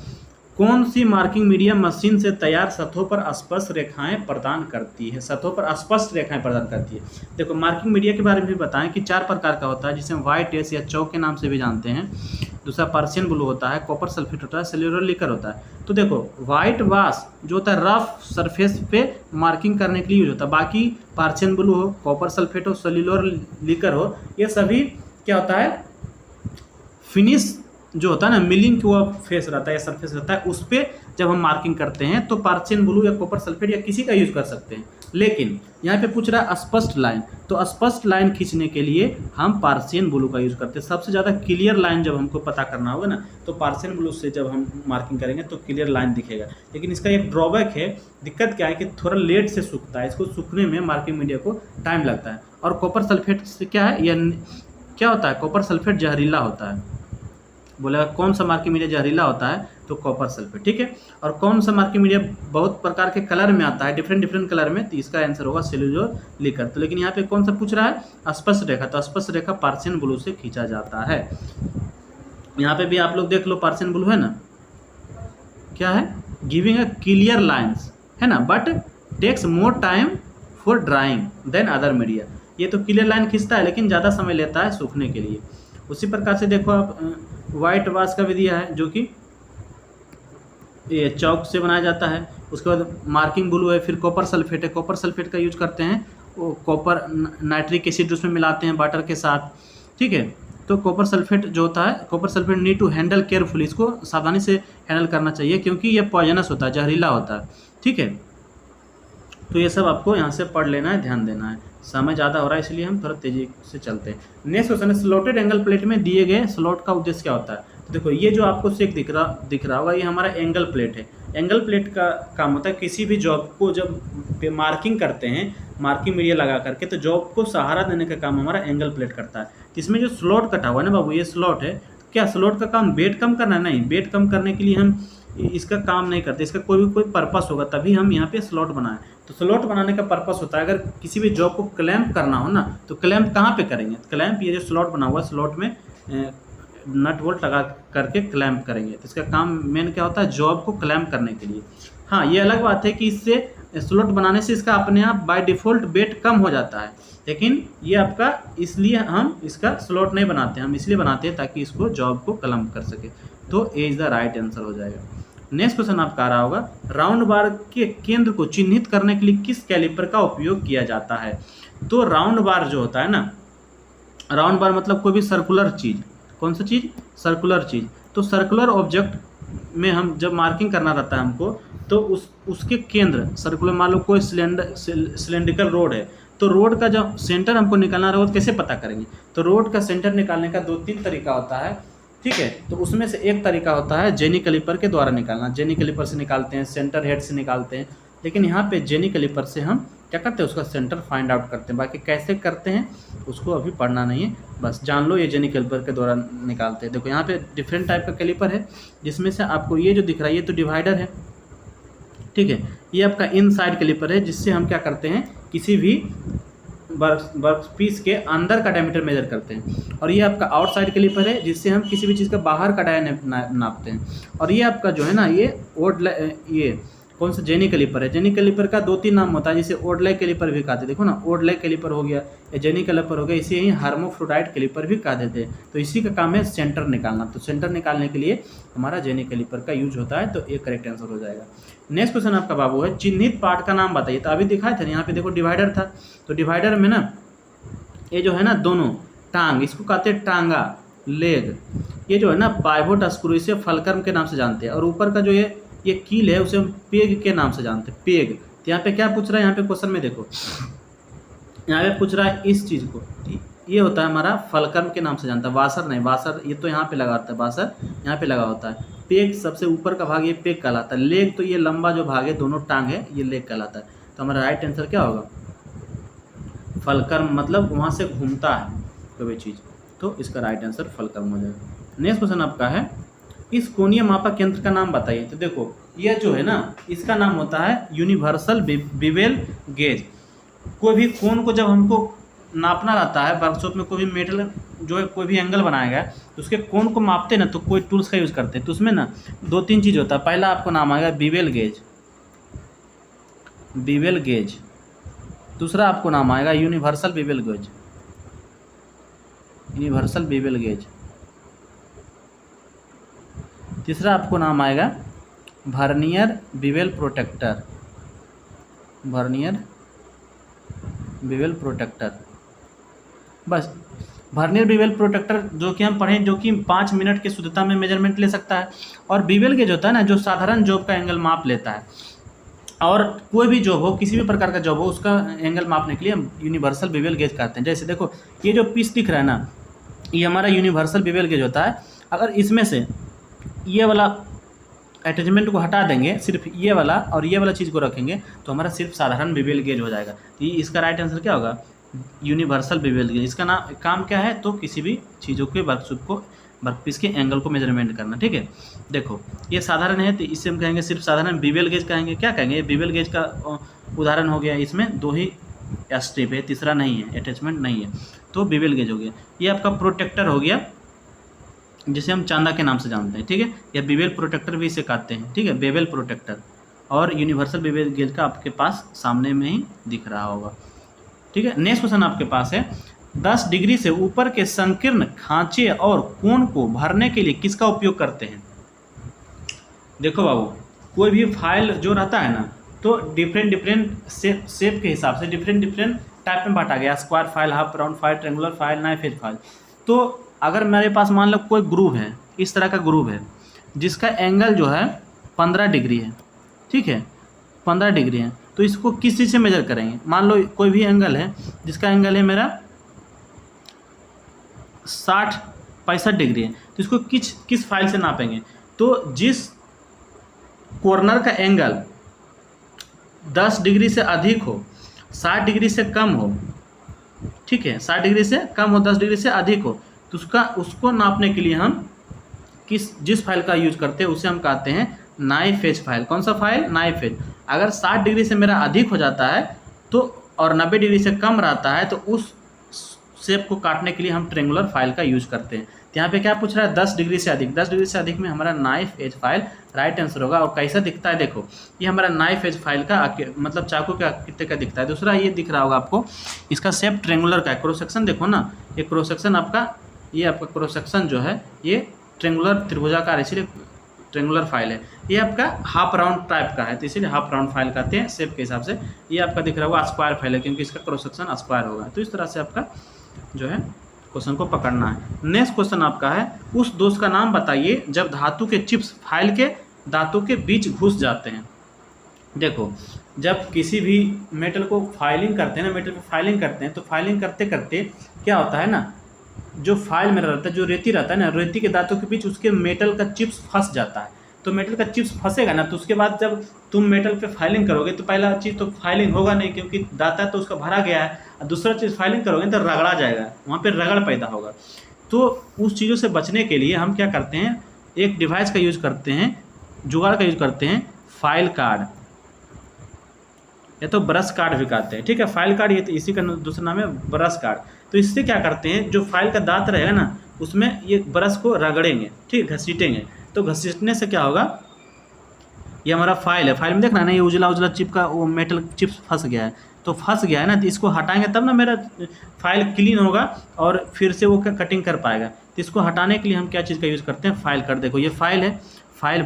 कौन सी मार्किंग मीडियम मशीन से तैयार सतहों पर स्पष्ट रेखाएं प्रदान करती है? सतहों पर स्पष्ट रेखाएं प्रदान करती है। देखो मार्किंग मीडिया के बारे में भी बताएं कि 4 प्रकार का होता है, जिसे व्हाइट एस या चौक के नाम से भी जानते हैं। दूसरा पर्शियन ब्लू होता है, कॉपर सल्फेट होता है, सेल्यूलर लिकर होता है। तो देखो व्हाइट वाश जो होता है रफ सरफेस पे मार्किंग करने के लिए यूज होता है। बाकी पर्शियन ब्लू हो, कॉपर सल्फेट हो, सेल्यूलर लिकर हो, ये सभी क्या होता है, फिनिश जो होता है ना, मिलिंग की वो फेस रहता है या सरफेस रहता है, उस पर जब हम मार्किंग करते हैं तो पर्शियन ब्लू या कॉपर सल्फेट या किसी का यूज कर सकते हैं। लेकिन यहाँ पे पूछ रहा है स्पष्ट लाइन, तो स्पष्ट लाइन खींचने के लिए हम पर्शियन ब्लू का यूज करते हैं। सबसे ज़्यादा क्लियर लाइन जब हमको पता करना होगा ना, तो पर्शियन ब्लू से जब हम मार्किंग करेंगे तो क्लियर लाइन दिखेगा। लेकिन इसका एक ड्रॉबैक है, दिक्कत क्या है कि थोड़ा लेट से सूखता है, इसको सूखने में मार्किंग मीडिया को टाइम लगता है। और कॉपर सल्फेट से क्या है, यह क्या होता है, कॉपर सल्फेट जहरीला होता है। बोलेगा कौन सा मार्किंग मीडिया जहरीला होता है, तो कॉपर सल्फेट, ठीक है। और कौन सा मार्किंग मीडिया बहुत प्रकार के कलर में आता है, डिफरेंट कलर में, तो इसका आंसर होगा सेल्यूलोज लिकर। तो लेकिन यहाँ पे कौन सा पूछ रहा है, स्पष्ट रेखा, तो स्पष्ट रेखा पर्शियन ब्लू से खींचा जाता है। यहाँ पे भी आप लोग देख लो, पर्शियन ब्लू है ना, क्या है, गिविंग अ क्लियर लाइन्स है ना, but takes more time for drawing than other media. ये तो क्लियर लाइन खींचता है लेकिन ज़्यादा समय लेता है सूखने के लिए। उसी प्रकार से देखो आप वाइट वाश का भी दिया है, जो कि ये चौक से बनाया जाता है। उसके बाद मार्किंग ब्लू है, फिर कॉपर सल्फेट है, कॉपर सल्फेट का यूज करते हैं, वो कॉपर नाइट्रिक एसिड उसमें मिलाते हैं वाटर के साथ, ठीक है। तो कॉपर सल्फेट जो होता है, copper sulphate need to handle carefully, इसको सावधानी से हैंडल करना चाहिए क्योंकि ये पॉइजनस होता है, जहरीला होता है, ठीक है। तो ये सब आपको यहाँ से पढ़ लेना है, ध्यान देना है। समय ज़्यादा हो रहा है इसलिए हम थोड़ा तेजी से चलते हैं। नेक्स्ट क्वेश्चन है, स्लॉटेड एंगल प्लेट में दिए गए स्लॉट का उद्देश्य क्या होता है? तो देखो ये जो आपको शेप दिख रहा होगा, ये हमारा एंगल प्लेट है। एंगल प्लेट का काम होता है किसी भी जॉब को जब मार्किंग करते हैं, मार्किंग मीडिया लगा करके, तो जॉब को सहारा देने का काम हमारा एंगल प्लेट करता है। इसमें जो स्लॉट कटा हुआ है ना बाबू, ये स्लॉट है। क्या स्लॉट का काम वेट कम करना है? नहीं, वेट कम करने के लिए हम इसका काम नहीं करते, इसका कोई पर्पस होगा तभी हम यहाँ पे स्लॉट बनाएं। तो स्लॉट बनाने का पर्पस होता है, अगर किसी भी जॉब को क्लैंप करना हो ना, तो क्लैंप कहाँ पे करेंगे? क्लैंप ये जो स्लॉट बना हुआ है, स्लॉट में नट बोल्ट लगा करके क्लैंप करेंगे। तो इसका काम मेन क्या होता है, जॉब को क्लैंप करने के लिए। हाँ, ये अलग बात है कि इससे स्लॉट बनाने से इसका अपने आप बाय डिफ़ॉल्ट वेट कम हो जाता है, लेकिन ये आपका इसलिए हम इसका स्लॉट नहीं बनाते, हम इसलिए बनाते हैं ताकि इसको जॉब को क्लैंप कर सके। तो A is the right answer हो जाएगा। नेक्स्ट क्वेश्चन आपका आ रहा होगा, राउंड बार के केंद्र को चिन्हित करने के लिए किस कैलिपर का उपयोग किया जाता है? तो राउंड बार जो होता है ना, राउंड बार मतलब कोई भी सर्कुलर चीज़, कौन सा चीज़, सर्कुलर चीज़। तो सर्कुलर ऑब्जेक्ट में हम जब मार्किंग करना रहता है हमको, तो उसके केंद्र सर्कुलर, मान लो कोई सिलेंड्रिकल रोड है, तो रोड का जब सेंटर हमको निकालना रहा तो कैसे पता करेंगे? तो रोड का सेंटर निकालने का 2-3 तरीका होता है, ठीक है। तो उसमें से एक तरीका होता है जेनी कैलिपर के द्वारा निकालना। जेनी कैलिपर से निकालते हैं, सेंटर हेड से निकालते हैं, लेकिन यहाँ पे जेनी कैलिपर से हम क्या करते हैं, उसका सेंटर फाइंड आउट करते हैं। बाकी कैसे करते हैं उसको अभी पढ़ना नहीं है, बस जान लो ये जेनी कैलिपर के द्वारा निकालते हैं। देखो यहाँ पे डिफरेंट टाइप का कैलिपर है, जिसमें से आपको ये जो दिख रहा है ये तो डिवाइडर है, ठीक है। ये आपका इनसाइड कैलिपर है, जिससे हम क्या करते हैं, किसी भी वर्क पीस के अंदर का डायमीटर मेजर करते हैं। और ये आपका आउटसाइड कैलिपर है, जिससे हम किसी भी चीज़ का बाहर का डाया नापते हैं। और ये आपका जो है ना, ये कौन सा जेनी कैलिपर है। जेनी कैलिपर का 2-3 नाम होता है, जैसे ओडलाई कैलिपर भी कहते हैं, देखो ना, ओडलाई कैलिपर हो गया या जेनी कैलिपर हो गया, इसे ही हार्मोफ्रोडाइट कैलिपर भी कह देते हैं। तो इसी का काम है सेंटर निकालना। तो सेंटर निकालने के लिए हमारा जेनी कैलिपर का यूज होता है, तो एक करेक्ट आंसर हो जाएगा। नेक्स्ट क्वेश्चन आपका बाबू है, चिन्हित पार्ट का नाम बताइए। तो अभी दिखाया था यहाँ पे देखो डिवाइडर था, तो डिवाइडर में ना ये जो है ना दोनों टांग, इसको कहते हैं टांगा, लेग। ये जो है ना पाइवोट स्क्रू, इसे फलक्रम के नाम से जानते हैं। और ऊपर का जो ये कील है उसे हम पेग के नाम से जानते हैं, पेग। तो यहाँ पे क्या पूछ रहा है, यहाँ पे क्वेश्चन में देखो, यहाँ पे पूछ रहा है इस चीज़ को, ये होता है हमारा फलक्रम के नाम से जानता है, वासर नहीं, वासर ये तो यहाँ पे लगा होता है, वासर यहाँ पे लगा होता है। पेग सबसे ऊपर का भाग ये पेग कहलाता है। लेग तो ये लंबा जो भाग है, दोनों टांग है, ये लेग कहलाता है। तो हमारा राइट आंसर क्या होगा, फलक्रम, मतलब वहाँ से घूमता है कोई भी चीज़, तो इसका राइट आंसर फलक्रम हो जाएगा। नेक्स्ट क्वेश्चन आपका है, इस कोणीय मापक यंत्र का नाम बताइए। तो देखो यह जो है ना, इसका नाम होता है यूनिवर्सल बिवेल गेज। कोई भी कोण को जब हमको नापना रहता है वर्कशॉप में, कोई भी मेटल जो है, कोई भी एंगल बनाया गया तो उसके कोण को मापते ना, तो कोई टूल्स का यूज़ करते हैं। तो उसमें ना 2-3 चीज़ होता है। पहला आपको नाम आएगा बिवेल गेज, बिवेल गेज। दूसरा आपको नाम आएगा universal bevel gauge, universal bevel gauge. तीसरा आपको नाम आएगा vernier bevel protractor, vernier bevel protractor. बस वर्नियर बिवेल प्रोटेक्टर जो कि हम पढ़ें, जो कि 5 मिनट की शुद्धता में मेजरमेंट ले सकता है। और बिवेल गेज होता है ना, जो साधारण जॉब का एंगल माप लेता है। और कोई भी जॉब हो, किसी भी प्रकार का जॉब हो, उसका एंगल मापने के लिए हम यूनिवर्सल बिवेल गेज कहते हैं। जैसे देखो ये जो पीस दिख रहा है ना, ये हमारा यूनिवर्सल बिवेल गेज होता है। अगर इसमें से ये वाला अटैचमेंट को हटा देंगे, सिर्फ ये वाला और ये वाला चीज़ को रखेंगे, तो हमारा सिर्फ साधारण बिवेल गेज हो जाएगा। तो इसका राइट आंसर क्या होगा, यूनिवर्सल बिवेल गेज। इसका नाम काम क्या है, तो किसी भी चीज़ों के वर्कपीस के एंगल को मेजरमेंट करना। ठीक है, देखो ये साधारण है, तो इससे हम कहेंगे सिर्फ साधारण बिवेल गेज कहेंगे। क्या कहेंगे, बिवेल गेज का उदाहरण हो गया, इसमें 2 ही स्ट्रिप है, तीसरा नहीं है, अटैचमेंट नहीं है, तो बिवेल गेज हो गया। ये आपका प्रोटेक्टर हो गया, जिसे हम चांदा के नाम से जानते हैं। ठीक है, या बिवेल प्रोटेक्टर भी इसे कहते हैं। ठीक है, बेवेल प्रोटेक्टर। और यूनिवर्सल बिवेल गेज का आपके पास सामने में ही दिख रहा होगा। ठीक है, नेक्स्ट क्वेश्चन आपके पास है, 10 डिग्री से ऊपर के संकीर्ण खांचे और कोण को भरने के लिए किसका उपयोग करते हैं। देखो बाबू, कोई भी फाइल जो रहता है ना, तो डिफरेंट शेप के हिसाब से डिफरेंट टाइप में बांटा गया। Square file, half round file, triangular file, knife edge file. तो अगर मेरे पास मान लो कोई ग्रुव है, इस तरह का ग्रुव है, जिसका एंगल जो है 15 डिग्री है। ठीक है, 15 डिग्री है, तो इसको किस चीज़ से मेजर करेंगे। मान लो कोई भी एंगल है, जिसका एंगल है मेरा 65 डिग्री है, तो इसको किस फाइल से नापेंगे। तो जिस कॉर्नर का एंगल 10 डिग्री से अधिक हो, 60 डिग्री से कम हो, ठीक है, 60 डिग्री से कम हो, 10 डिग्री से अधिक हो, तो उसको नापने के लिए हम जिस फाइल का यूज करते हैं उसे हम कहते हैं नाइफ एज फाइल। कौन सा फाइल, नाइफ एज। अगर 60 डिग्री से मेरा अधिक हो जाता है तो, और 90 डिग्री से कम रहता है, तो उस शेप को काटने के लिए हम ट्रेंगुलर फाइल का यूज करते हैं। तो यहाँ पे क्या पूछ रहा है, 10 डिग्री से अधिक। 10 डिग्री से अधिक में हमारा knife edge file write answer होगा। और कैसा दिखता है, देखो ये हमारा नाइफ एज फाइल का मतलब चाकू का कितने का दिखता है। दूसरा ये दिख रहा होगा आपको, इसका शेप ट्रेंगुलर का है। क्रॉस सेक्शन देखो ना, ये क्रॉस सेक्शन आपका, ये आपका क्रॉस सेक्शन जो है ये ट्रेंगुलर त्रिभुजाकार, इसीलिए ट्रेंगुलर फाइल है। ये आपका हाफ राउंड टाइप का है, तो इसीलिए हाफ राउंड फाइल कहते हैं शेप के हिसाब से। ये आपका दिख रहा होगा स्क्वायर फाइल है, क्योंकि इसका क्रॉस सेक्शन स्क्वायर होगा। तो इस तरह से आपका जो है क्वेश्चन को पकड़ना है। नेक्स्ट क्वेश्चन आपका है, उस दोष का नाम बताइए जब धातु के चिप्स फाइल के दांतों के बीच घुस जाते हैं। देखो जब किसी भी मेटल को फाइलिंग करते हैं ना, मेटल पे फाइलिंग करते हैं, तो फाइलिंग करते करते क्या होता है ना, जो फाइल में रहता है, जो रेती रहता है ना, रेती के दांतों के बीच उसके मेटल का चिप्स फंस जाता है। तो मेटल का चिप्स फंसेगा ना, तो उसके बाद जब तुम मेटल पे फाइलिंग करोगे तो पहला चीज़ तो फाइलिंग होगा नहीं, क्योंकि दांता तो उसका भरा गया है। और दूसरा चीज़ फाइलिंग करोगे तो रगड़ा जाएगा, वहाँ पे रगड़ पैदा होगा। तो उस चीज़ों से बचने के लिए हम क्या करते हैं, एक डिवाइस का यूज़ करते हैं, जुगाड़ का यूज़ करते हैं, फाइल कार्ड या तो ब्रश कार्ड भी कहते हैं। ठीक है, फाइल कार्ड, ये तो इसी का दूसरा नाम है ब्रश कार्ड। तो इससे क्या करते हैं, जो फाइल का दांत रहेगा ना, उसमें ये ब्रश को रगड़ेंगे, ठीक, घसीटेंगे। तो घसीटने से क्या होगा, ये हमारा फाइल है, फाइल में देखना ना, ये उजला उजला चिप का वो मेटल चिप्स फंस गया है, तो फंस गया है ना, तो इसको हटाएंगे तब ना मेरा फाइल क्लीन होगा और फिर से वो कटिंग कर पाएगा। तो इसको हटाने के लिए हम क्या चीज़ का यूज़ करते हैं, फाइल कार्ड। देखो ये फाइल है, फाइल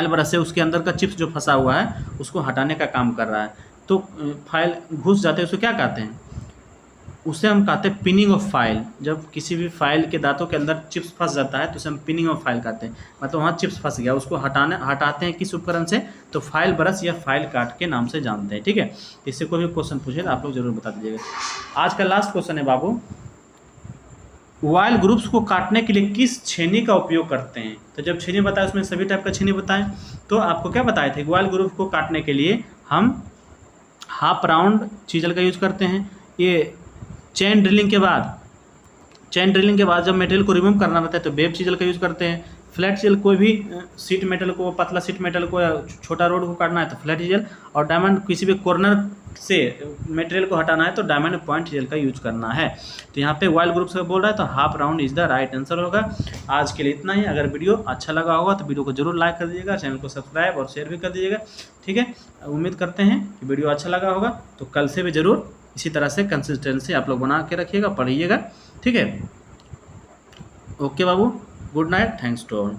ब्रश से उसके अंदर का चिप्स जो फंसा हुआ है उसको हटाने का काम कर रहा है। तो फाइल घुस जाते हैं, उसको क्या कहते हैं, उसे हम कहते हैं पिनिंग ऑफ फाइल। जब किसी भी फाइल के दांतों के अंदर चिप्स फंस जाता है तो उसे हम पिनिंग ऑफ फाइल कहते हैं, मतलब वहाँ चिप्स फंस गया, उसको हटाते हैं किस उपकरण से, तो फाइल ब्रश या फाइल काट के नाम से जानते हैं। ठीक है, इससे कोई भी क्वेश्चन पूछे तो आप लोग जरूर बता दीजिएगा। आज का लास्ट क्वेश्चन है बाबू, वाइल ग्रुप्स को काटने के लिए किस छेनी का उपयोग करते हैं? तो जब छेनी बताए उसमें सभी टाइप का छेनी बताएं, तो आपको क्या बताए थे, वाइल ग्रुप को काटने के लिए हम हाफ राउंड चीजल का यूज करते हैं। ये चेन ड्रिलिंग के बाद जब मटेरियल को रिमूव करना रहता है तो वेब चीजल का यूज करते हैं। फ्लैट चीजल, कोई भी सीट मेटल को, पतला सीट मेटल को या छोटा रोड को काटना है तो फ्लैट चीजल, और डायमंड किसी भी कॉर्नर से मटेरियल को हटाना है तो डायमंड पॉइंट चीजल का यूज करना है। तो यहाँ पे वाइल ग्रुप से बोल रहा है तो half round is the right answer होगा। आज के लिए इतना ही। अगर वीडियो अच्छा लगा होगा तो वीडियो को जरूर लाइक कर दीजिएगा, चैनल को सब्सक्राइब और शेयर भी कर दीजिएगा। ठीक है, उम्मीद करते हैं कि वीडियो अच्छा लगा होगा, तो कल से भी जरूर इसी तरह से कंसिस्टेंसी आप लोग बना के रखिएगा, पढ़िएगा। ठीक है, ओके बाबू, good night, thanks to all.